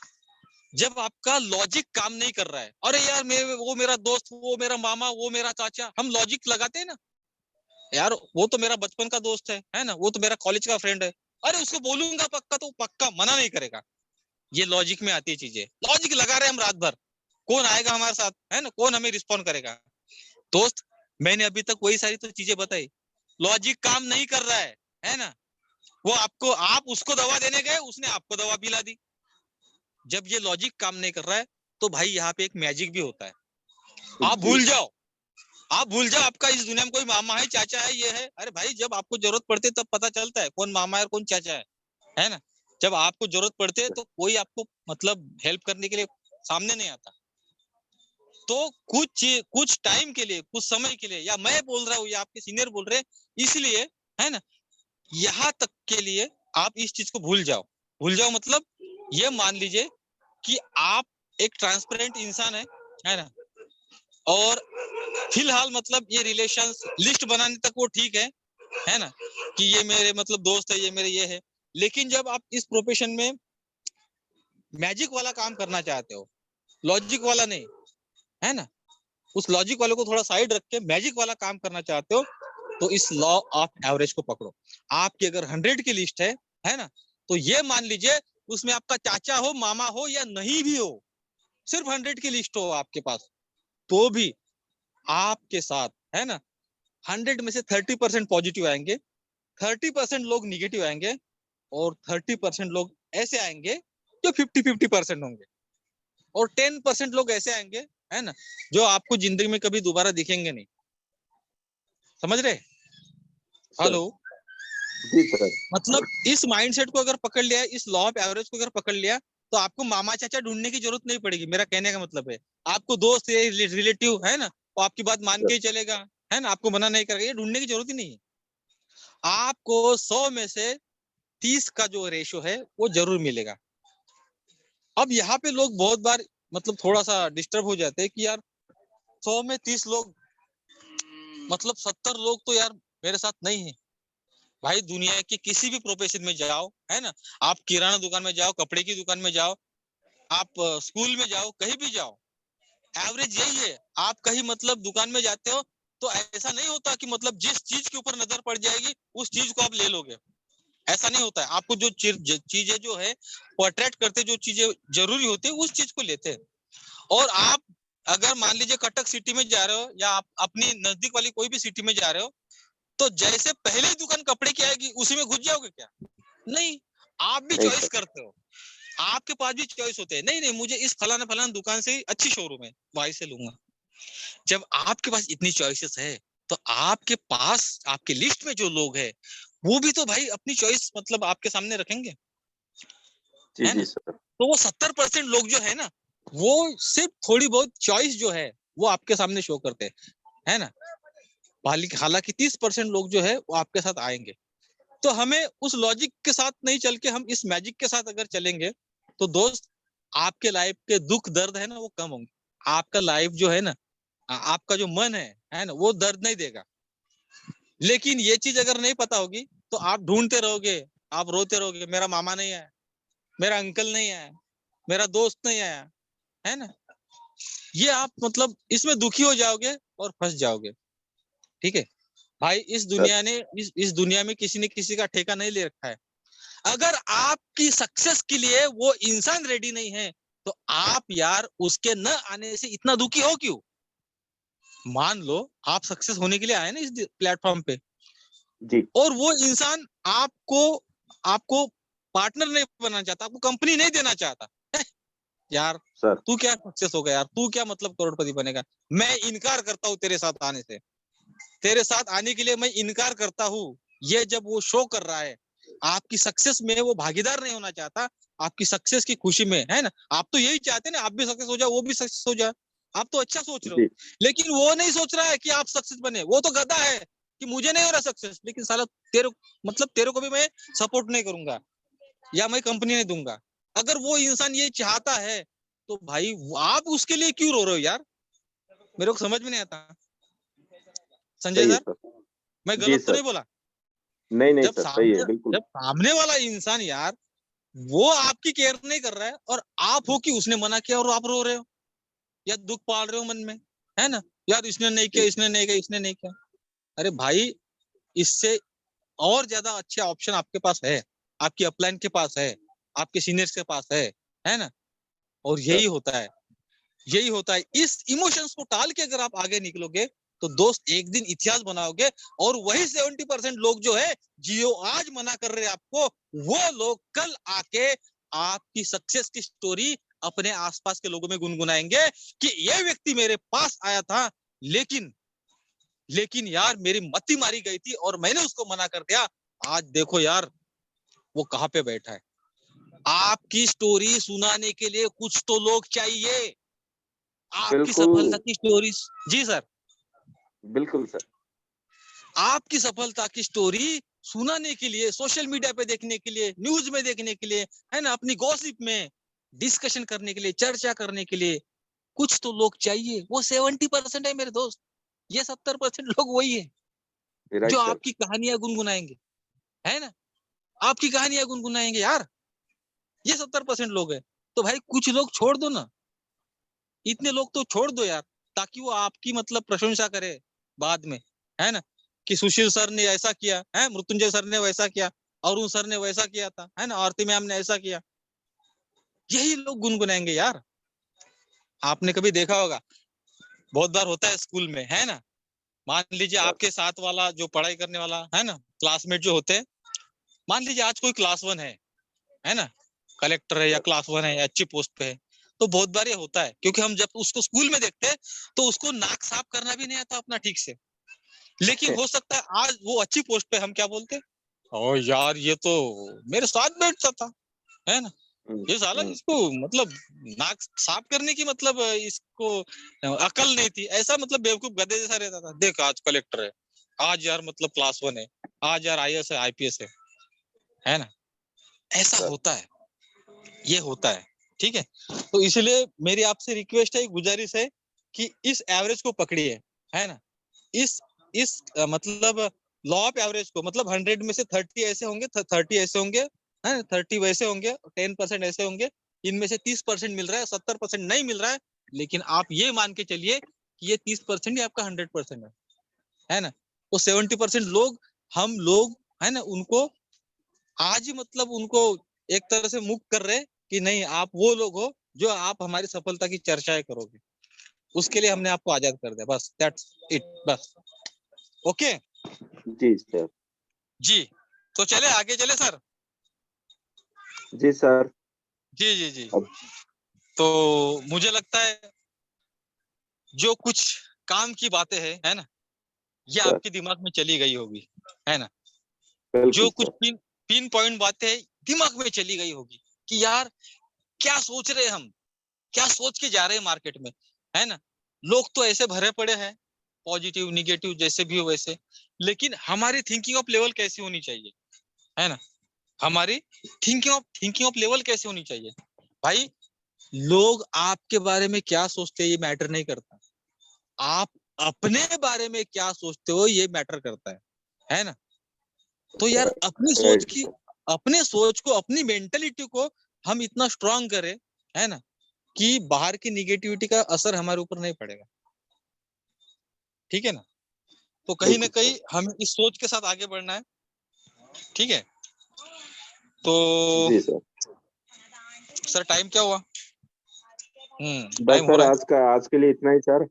जब आपका लॉजिक काम नहीं कर रहा है, अरे यार वो मेरा दोस्त, वो मेरा मामा, वो मेरा चाचा, हम लॉजिक लगाते हैं ना, यार वो तो मेरा बचपन का दोस्त है ना, वो तो मेरा कॉलेज का फ्रेंड है, अरे उसको बोलूंगा पक्का तो पक्का मना नहीं करेगा। ये लॉजिक में आती है चीजें, लॉजिक लगा रहे हैं हम रात भर, कौन आएगा हमारे साथ, है ना, कौन हमें रिस्पॉन्ड करेगा। दोस्त, मैंने अभी तक वही सारी तो चीजें बताई, लॉजिक काम नहीं कर रहा है ना। वो आपको, आप उसको दवा देने गए, उसने आपको दवा पिला दी। जब ये लॉजिक काम नहीं कर रहा है, तो भाई यहाँ पे एक मैजिक भी होता है। आप जी, भूल जाओ, आप भूल जाओ आपका इस दुनिया में कोई मामा है, चाचा है, ये है। अरे भाई, जब आपको जरूरत पड़ती है तब पता चलता है कौन मामा है और कौन चाचा है ना। जब आपको जरूरत पड़ती है तो कोई आपको मतलब हेल्प करने के लिए सामने नहीं आता। तो कुछ टाइम के लिए, कुछ समय के लिए, या मैं बोल रहा हूँ या आपके सीनियर बोल रहे हैं, इसलिए, है ना, यहाँ तक के लिए आप इस चीज को भूल जाओ। भूल जाओ मतलब ये मान लीजिए कि आप एक ट्रांसपेरेंट इंसान है ना। और फिलहाल मतलब ये रिलेशन लिस्ट बनाने तक वो ठीक है ना, कि ये मेरे मतलब दोस्त है, ये मेरे ये है। लेकिन जब आप इस प्रोफेशन में मैजिक वाला काम करना चाहते हो, लॉजिक वाला नहीं, है ना, उस लॉजिक वाले को थोड़ा साइड रख के मैजिक वाला काम करना चाहते हो तो इस लॉ ऑफ एवरेज को पकड़ो। आपकी अगर 100 की लिस्ट है ना, तो ये मान लीजिए उसमें आपका चाचा हो, मामा हो या नहीं भी हो, सिर्फ 100 की लिस्ट हो आपके पास, तो भी आपके साथ है ना 100 में से 30% पॉजिटिव आएंगे, 30% लोग निगेटिव आएंगे और 30% लोग ऐसे आएंगे जो 50-50% होंगे और 10% लोग ऐसे आएंगे है ना जो आपको जिंदगी में कभी दोबारा दिखेंगे नहीं। समझ रहे? हेलो? जी सर। मतलब इस माइंडसेट को अगर पकड़ लिया, इस लॉ ऑफ एवरेज को अगर पकड़ लिया, तो आपको मामा चाचा ढूंढने की जरूरत नहीं पड़ेगी। मेरा कहने का मतलब है आपको दोस्त या रिलेटिव है ना, वो आपकी बात मान के ही चलेगा, है ना, आपको मना नहीं करेगा, ये ढूंढने की जरूरत ही नहीं है। आपको 100 में से 30 का जो रेशो है वो जरूर मिलेगा। अब यहाँ पे लोग बहुत बार मतलब थोड़ा सा डिस्टर्ब हो जाते हैं कि यार 100 में 30 लोग, मतलब 70 लोग तो यार मेरे साथ नहीं है। भाई दुनिया के किसी भी प्रोफेशन में जाओ, है ना, आप किराना दुकान में जाओ, कपड़े की दुकान में जाओ, आप स्कूल में जाओ, कहीं भी जाओ, एवरेज यही है। आप कहीं मतलब दुकान में जाते हो तो ऐसा नहीं होता कि मतलब जिस चीज के ऊपर नजर पड़ जाएगी उस चीज को आप ले लोगे, ऐसा नहीं होता है। आपको जो चीजें जो है वो अट्रैक्ट करते, जो चीजें जरूरी होती है उस चीज को लेते हैं। और आप अगर मान लीजिए कटक सिटी में जा रहे हो या आप अपनी नजदीक वाली कोई भी सिटी में जा रहे हो, तो जैसे पहले ही दुकान कपड़े की आएगी उसी में घुस जाओगे क्या? नहीं, आप भी नहीं चॉइस सर। करते हो, आपके पास भी चॉइस होते हैं। नहीं नहीं, मुझे इस फलाना फलाना दुकान से अच्छी शोरूम है, वहीं से लूंगा। जब आपके पास इतनी चॉइसेस है तो आपके पास आपके लिस्ट में जो लोग हैं वो भी तो भाई अपनी चॉइस मतलब आपके सामने रखेंगे, जी है जी ना। सर। तो वो 70% लोग जो है ना, वो सिर्फ थोड़ी बहुत चॉइस जो है वो आपके सामने शो करते हैं, है ना। हालांकि 30% लोग जो है वो आपके साथ आएंगे। तो हमें उस लॉजिक के साथ नहीं चल के हम इस मैजिक के साथ अगर चलेंगे तो दोस्त आपके लाइफ के दुख दर्द है ना वो कम होंगे। आपका लाइफ जो है ना, आपका जो मन है ना, वो दर्द नहीं देगा। लेकिन ये चीज अगर नहीं पता होगी तो आप ढूंढते रहोगे, आप रोते रहोगे, मेरा मामा नहीं आया, मेरा अंकल नहीं आया, मेरा दोस्त नहीं आया, है ना। ये आप मतलब इसमें दुखी हो जाओगे और फंस जाओगे। ठीक है भाई, इस सर दुनिया ने इस दुनिया में किसी ने किसी का ठेका नहीं ले रखा है। अगर आपकी सक्सेस के लिए वो इंसान रेडी नहीं है तो आप यार उसके न आने से इतना दुखी हो क्यों? मान लो आप सक्सेस होने के लिए आए ना इस प्लेटफॉर्म पे, जी और वो इंसान आपको आपको पार्टनर नहीं बनना चाहता, आपको कंपनी नहीं देना चाहता यार, सर। तू क्या सक्सेस होगा यार, तू क्या मतलब करोड़पति बनेगा। मैं इनकार करता हूँ तेरे साथ आने से, तेरे साथ आने के लिए मैं इनकार करता हूँ। ये जब वो शो कर रहा है आपकी सक्सेस में, वो भागीदार नहीं होना चाहता आपकी सक्सेस की खुशी में, है ना। आप तो यही चाहते ना आप भी सक्सेस हो जाओ, वो भी सक्सेस हो जाए, आप तो अच्छा सोच रहे हो। जी लेकिन वो नहीं सोच रहा है कि आप सक्सेस बने, वो तो गधा है कि मुझे नहीं हो रहा सक्सेस, लेकिन साला तेरे मतलब तेरे को भी मैं सपोर्ट नहीं करूंगा या मैं कंपनी नहीं दूंगा। अगर वो इंसान ये चाहता है तो भाई आप उसके लिए क्यों रो रहे हो यार? मेरे को समझ में नहीं आता। संजय सही है सर, सर। मैं जी गलत तो सर। नहीं बोला? नहीं नहीं जब सर, सही है सामने बिल्कुल। जब सामने वाला इंसान यार वो आपकी केयर नहीं कर रहा है और आप हो कि उसने मना किया और आप रो रहे हो या दुख पाल रहे हो मन में, है ना, यार इसने नहीं किया, जी इसने नहीं किया, इसने नहीं किया। अरे भाई, इससे और ज्यादा अच्छे ऑप्शन आपके पास है, आपकी अपलाइन के पास है, आपके सीनियर्स के पास है ना। और सर। यही होता है इस इमोशंस को टाल के अगर आप आगे निकलोगे तो दोस्त एक दिन इतिहास बनाओगे। और वही 70% लोग जो है जियो आज मना कर रहे हैं आपको, वो लोग कल आके आपकी सक्सेस की स्टोरी अपने आसपास के लोगों में गुनगुनाएंगे कि ये व्यक्ति मेरे पास आया था, लेकिन लेकिन यार मेरी मति मारी गई थी और मैंने उसको मना कर दिया। आज देखो यार वो कहाँ पे बैठा है। आपकी स्टोरी सुनाने के लिए कुछ तो लोग चाहिए, आपकी बिल्कुल सफलता की स्टोरी। जी सर, बिल्कुल सर। आपकी सफलता की स्टोरी सुनाने के लिए, सोशल मीडिया पे देखने के लिए, न्यूज में देखने के लिए, है ना, अपनी गॉसिप में डिस्कशन करने के लिए, चर्चा करने के लिए कुछ तो लोग चाहिए। वो 70% है मेरे दोस्त, ये 70% लोग वही है जो राइट सर। आपकी कहानियां गुनगुनाएंगे, है ना, आपकी कहानियां गुनगुनाएंगे यार। ये 70% लोग है। तो भाई कुछ लोग छोड़ दो ना, इतने लोग तो छोड़ दो यार। ताकि वो आपकी मतलब प्रशंसा करे बाद में, है ना, कि सुशील सर ने ऐसा किया है, मृत्युंजय सर ने वैसा किया, अरुण सर ने वैसा किया था, है ना, आरती मैम ने ऐसा किया। यही लोग गुनगुनाएंगे यार। आपने कभी देखा होगा, बहुत बार होता है स्कूल में, है ना, मान लीजिए आपके साथ वाला जो पढ़ाई करने वाला है ना, क्लासमेट जो होते हैं, मान लीजिए आज कोई क्लास 1 है ना, कलेक्टर है या क्लास 1 है या अच्छी पोस्ट पे है, तो बहुत बार ये होता है, क्योंकि हम जब उसको स्कूल में देखते हैं तो उसको नाक साफ करना भी नहीं आता अपना ठीक से, लेकिन हो सकता है आज वो अच्छी पोस्ट पे, हम क्या बोलते हैं, ओ यार ये तो मेरे साथ बैठता था, है ना, ये साला इसको मतलब नाक साफ करने की मतलब इसको अकल नहीं थी, ऐसा मतलब बेवकूफ गधे जैसा रहता था। देख आज कलेक्टर है, आज यार मतलब क्लास 1 है, आज यार आईएएस है, आईपीएस है ना, ऐसा सर होता है, ये होता है। ठीक है, तो इसलिए मेरी आपसे रिक्वेस्ट है, गुजारिश है कि इस एवरेज को पकड़िए, है ना, इस मतलब लॉ ऑफ एवरेज को, मतलब 100 में से 30 ऐसे होंगे, 30 ऐसे होंगे, है 30 वैसे होंगे, 10% ऐसे होंगे, इनमें से 30% मिल रहा है, 70% नहीं मिल रहा है, लेकिन आप ये मान के चलिए कि ये 30% ही आपका 100% है ना, वो 70% लोग, हम लोग, है ना, उनको आज ही मतलब उनको एक तरह से मुक्त कर रहे कि नहीं आप वो लोग हो जो आप हमारी सफलता की चर्चाएं करोगे, उसके लिए हमने आपको आजाद कर दिया, बस दैट्स इट, बस। ओके जी सर। जी, तो चले आगे चले सर। जी सर। जी जी जी, अब तो मुझे लगता है जो कुछ काम की बातें हैं, है ना, ये सर आपके दिमाग में चली गई होगी, है ना, बिल्कुल जो कुछ सर। पिन पिन पॉइंट बातें हैं, दिमाग में चली गई होगी कि यार क्या सोच रहे हैं हम, क्या सोच के जा रहे हैं मार्केट में, है ना, लोग तो ऐसे भरे पड़े हैं, पॉजिटिव निगेटिव जैसे भी हो वैसे, लेकिन हमारी थिंकिंग ऑफ लेवल कैसी होनी चाहिए, है ना, हमारी थिंकिंग ऑफ लेवल कैसी होनी चाहिए भाई। लोग आपके बारे में क्या सोचते हैं ये मैटर नहीं करता, आप अपने बारे में क्या सोचते हो ये मैटर करता है ना, तो यार राइट सर। अपने सोच को, अपनी मेंटेलिटी को हम इतना स्ट्रांग करें, है ना, कि बाहर की निगेटिविटी का असर हमारे ऊपर नहीं पड़ेगा। ठीक है ना, तो कहीं ना बिल्कुल कहीं सर। हमें इस सोच के साथ आगे बढ़ना है। ठीक है, तो जी सर। सर टाइम क्या हुआ? बस टाइम हो सर रहा है। आज के लिए इतना ही सर।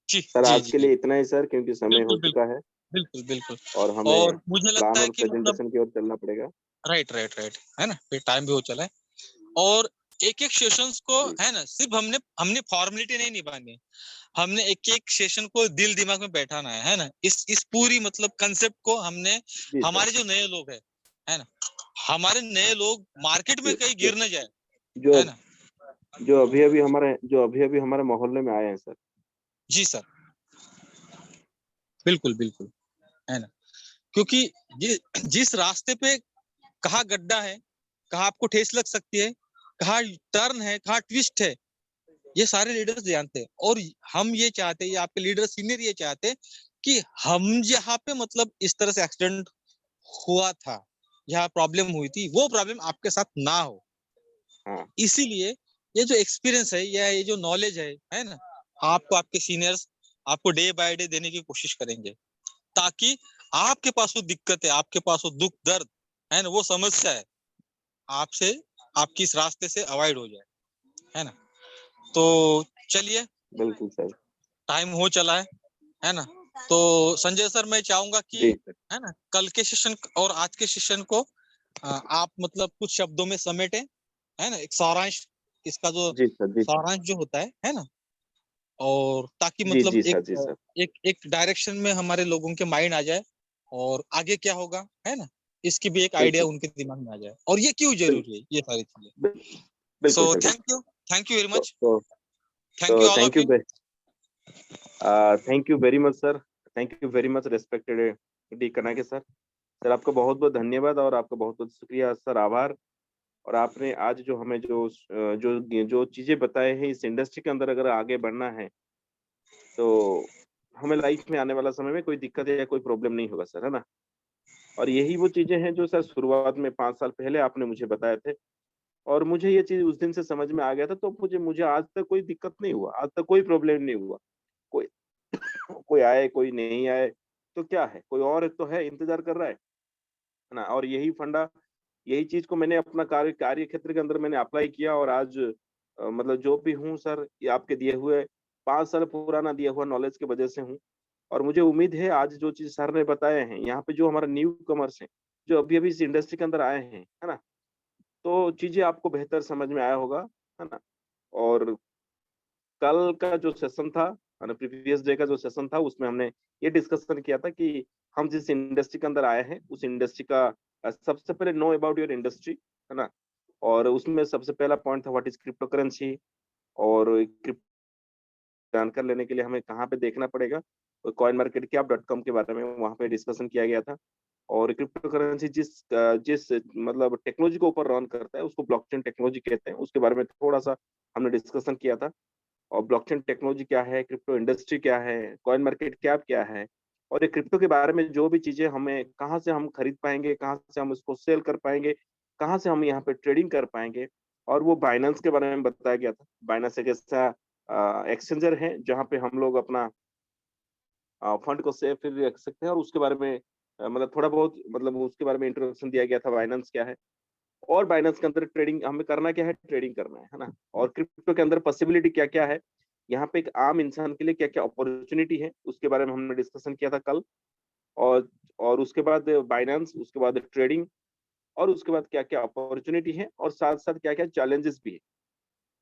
जी सर जी आज के जी, लिए इतना ही सर, क्योंकि समय हो बिल्कुल चुका बिल्कुल है बिल्कुल बिल्कुल। और हमें और मुझे लगता प्लान है और कि मतलब प्रेजेंटेशन की ओर चलना पड़ेगा। राइट राइट राइट, है ना, फिर टाइम भी हो चला है, और एक एक सेशंस को, जी है ना, सिर्फ हमने हमने फॉर्मेलिटी नहीं निभानी है, हमने एक एक सेशन को दिल दिमाग में बैठाना है ना, इस पूरी मतलब कंसेप्ट को हमने, जी सर। हमारे जो नए लोग है ना, हमारे नए लोग मार्केट में जी कहीं जो गिर न जाए, जो है ना। जो अभी अभी हमारे मोहल्ले में आए हैं सर। जी सर, बिल्कुल बिल्कुल, है ना, क्योंकि जिस रास्ते पे कहाँ गड्ढा है, कहाँ आपको ठेस लग सकती है, कहाँ टर्न है, कहाँ ट्विस्ट है, ये सारे लीडर्स जानते हैं, और हम ये चाहते हैं, ये आपके लीडर सीनियर ये चाहते हैं कि हम जहाँ पे मतलब इस तरह से एक्सीडेंट हुआ था, जहाँ प्रॉब्लम हुई थी, वो प्रॉब्लम आपके साथ ना हो। हाँ इसीलिए ये जो एक्सपीरियंस है या ये जो नॉलेज है ना, आपको आपके सीनियर्स आपको डे बाय डे देने की कोशिश करेंगे, ताकि आपके पास वो दिक्कत है, आपके पास वो दुख दर्द है ना, वो समस्या है, आपसे, आपकी इस रास्ते से अवॉइड हो जाए, है ना। तो चलिए, बिल्कुल सर। टाइम हो चला है ना, तो संजय सर मैं चाहूंगा कि, जी सर। है ना, कल के सेशन और आज के सेशन को आप मतलब कुछ शब्दों में समेटे, है ना, एक सारांश, इसका जो जी सर। जी सर। सारांश जो होता है ना, और ताकि जी मतलब जी सर। जी सर। एक डायरेक्शन में हमारे लोगों के माइंड आ जाए, और आगे क्या होगा, है ना, इसकी भी एक आइडिया बिल्कुल उनके दिमाग में आ जाए, और ये क्यों बिल्कुल जरूरी है ये सारी चीजें। बिल्कुल so sir. Thank you very तो मच, तो थैंक यू तो all thank of you you. Thank you very much sir. Thank you very much respected D Kanake sir. Sir आपका बहुत बहुत धन्यवाद और आपका बहुत बहुत शुक्रिया सर, आभार। और आपने आज जो हमें जो चीजें बताए हैं, इस इंडस्ट्री के अंदर अगर आगे बढ़ना है तो हमें लाइफ में आने वाला समय में कोई दिक्कत या कोई प्रॉब्लम नहीं होगा सर, है ना? और यही वो चीजें हैं जो सर शुरुआत में 5 साल पहले आपने मुझे बताए थे, और मुझे ये चीज उस दिन से समझ में आ गया था, तो मुझे मुझे आज तक कोई दिक्कत नहीं हुआ, आज तक कोई प्रॉब्लम नहीं हुआ। कोई आए, कोई नहीं आए, तो क्या है? कोई और तो है, इंतज़ार कर रहा है ना? और यही फंडा, यही चीज़ को मैंने अपना कार्य क्षेत्र के अंदर मैंने अप्लाई किया और आज मतलब जो भी हूँ सर, ये आपके दिए हुए 5 साल पुराना दिया हुआ नॉलेज की वजह से हूँ। और मुझे उम्मीद है आज जो चीज़ सर ने बताए हैं, यहाँ पे जो हमारा न्यू कमर्स हैं, जो अभी-अभी इस इंडस्ट्री के अंदर आए हैं, है ना? तो चीज़ें आपको बेहतर समझ में आया होगा, है ना? और कल का जो सेशन था, है ना, प्रीवियस डे का जो सेशन था, उसमें हमने ये डिस्कशन किया था कि हम जिस इंडस्ट्री के अंदर आए हैं, उस इंडस्ट्री का सबसे पहले नो अबाउट योर इंडस्ट्री, है ना? और उसमें सबसे पहला पॉइंट था व्हाट इज़ क्रिप्टो करेंसी और जानकर लेने के लिए हमें कहाँ पे देखना पड़ेगा? Coin market cap dot com के बारे में वहाँ पे डिस्कशन किया गया था। और क्रिप्टो करेंसी जिस मतलब टेक्नोलॉजी के ऊपर रन करता है, उसको ब्लॉकचेन टेक्नोलॉजी कहते हैं। उसके बारे में थोड़ा-सा हमने डिस्कशन किया था। और ब्लॉकचेन टेक्नोलॉजी क्या है, क्रिप्टो इंडस्ट्री क्या है, कॉइन मार्केट कैप क्या है और ये क्रिप्टो के बारे में जो भी चीज़ें हमें कहाँ से हम खरीद पाएँगे, कहाँ से हम इसको सेल कर पाएँगे, कहाँ से हम यहाँ पे ट्रेडिंग कर पाएँगे और वो बाइनेंस के बारे में बताया गया था। बाइनेंस एक ऐसा एक्सचेंजर है जहाँ पे हम लोग अपना फंड को सेफ भी रख सकते हैं और उसके बारे में मतलब थोड़ा बहुत मतलब उसके बारे में इंट्रोडक्शन दिया गया था, बाइनेंस क्या है और बाइनेंस के अंदर ट्रेडिंग हमें करना क्या है? ट्रेडिंग करना है ना? और क्रिप्टो के अंदर पॉसिबिलिटी क्या-क्या है? यहाँ पे एक आम इंसान के लिए क्या-क्या अपॉर्च्युनिटी है? उसके बारे में हमने डिस्कशन किया था कल और और उसके बाद बाइनेंस, उसके बाद ट्रेडिंग और उसके बाद क्या-क्या अपॉर्च्युनिटी है और साथ-साथ क्या-क्या चैलेंजेस भी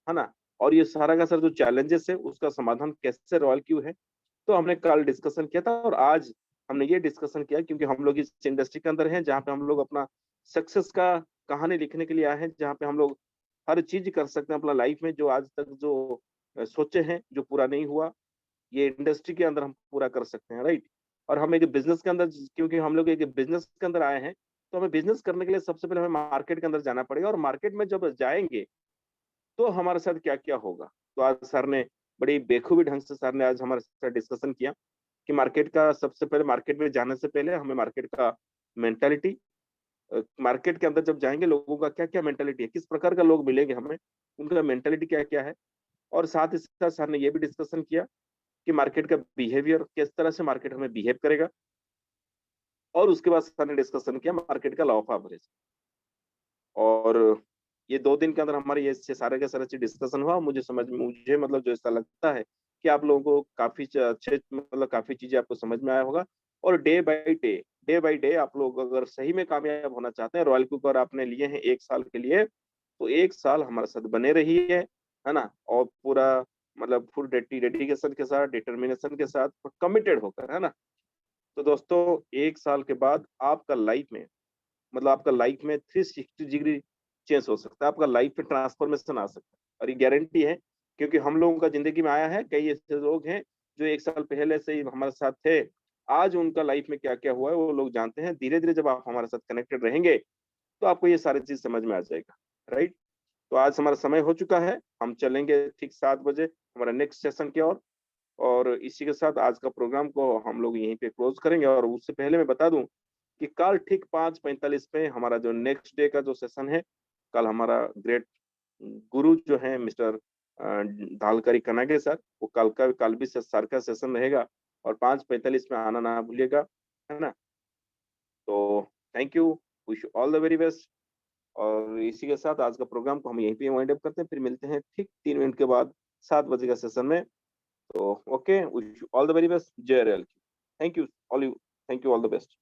है ना? और ये सारा का सारा जो चैलेंजेस है, उसका समाधान कैसे रॉयल क्यों है? तो हमने कल डिस्कशन किया था और आज हमने ये डिस्कशन किया क्योंकि हम लोग इस इंडस्ट्री के अंदर हैं, जहाँ पे हम लोग अपना सक्सेस का कहानी लिखने के लिए आए हैं, जहाँ पे हम लोग हर चीज़ कर सकते हैं अपना लाइफ में जो आज तक जो सोचे हैं, जो पूरा नहीं हुआ, ये इंडस्ट्री के अंदर हम पूरा कर सकते हैं, राइट? और हम एक बिज़नेस के अंदर क्योंकि हम लोग एक बिज़नेस के अंदर आए हैं, तो हमें बिज़नेस करने के लिए सबसे पहले हमें मार्केट के अंदर जाना पड़ेगा और मार्केट में जब जाएँगे, तो हमारे साथ क्या-क्या होगा? तो आज सर ने बड़ी बेखूबी ढंग से सर ने आज हमारे साथ डिस्कशन किया कि मार्केट का सबसे पहले मार्केट में जाने से पहले हमें मार्केट का मेंटालिटी मार्केट के अंदर जब जाएँगे लोगों का क्या-क्या मेंटालिटी है, किस प्रकार का लोग मिलेंगे हमें, उनका मेंटालिटी क्या-क्या है और साथ ही साथ सर ने ये भी डिस्कशन किया कि मार्केट का बिहेवियर किस तरह से मार्केट हमें बिहेव करेगा और उसके बाद सर ने डिस्कशन किया मार्केट का लॉ ऑफ एवरेज और ये 2 दिन के अंदर हमारे ये सारे के सारे चीज़ डिस्कशन हुआ। मुझे मतलब जो ऐसा लगता है कि आप लोगों को काफ़ी अच्छे मतलब काफ़ी चीज़ें आपको समझ में आया होगा और डे बाय डे आप लोग अगर सही में कामयाब होना चाहते हैं, रॉयल कुकर आपने लिए हैं 1 साल के लिए, तो 1 साल हमारे साथ बने रहिए, है ना? और पूरा मतलब फुल डेडिकेशन के साथ, डिटर्मिनेशन के साथ कमिटेड होकर, है ना? तो दोस्तों 1 साल के बाद आपका लाइफ में मतलब आपका लाइफ में 360 डिग्री चेंज हो सकता है, आपका लाइफ में ट्रांसफॉर्मेशन आ सकता है और ये गारंटी है क्योंकि हम लोगों का ज़िंदगी में आया है, कई ऐसे लोग हैं जो 1 साल पहले से ही हमारे साथ थे। आज उनका लाइफ में क्या-क्या हुआ है वो लोग जानते हैं। धीरे-धीरे जब आप हमारे साथ कनेक्टेड रहेंगे, तो आपको ये सारी चीज़ समझ में आ जाएगा, राइट? तो आज हमारा समय हो चुका है, हम चलेंगे ठीक 7 बजे हमारा नेक्स्ट सेशन की ओर और इसी के साथ आज का प्रोग्राम को हम लोग यहीं पे क्लोज़ करेंगे और उससे पहले मैं बता दूँ कि कल ठीक 5:45 पे हमारा जो नेक्स्ट डे का जो सेशन है, कल हमारा ग्रेट गुरु जो हैं मिस्टर धालकरी कनागे सर, वो कल भी सर का सेशन रहेगा और 5:45 में आना ना भूलिएगा, है ना? तो thank you, wish you all the very best और इसी के साथ आज का प्रोग्राम को हम यहीं पे वाइंड अप करते हैं, फिर मिलते हैं ठीक 3 मिनट के बाद 7 बजे का सेशन में। तो okay, wish you all the very best. जय RLQ। Thank you all, you thank you all the best.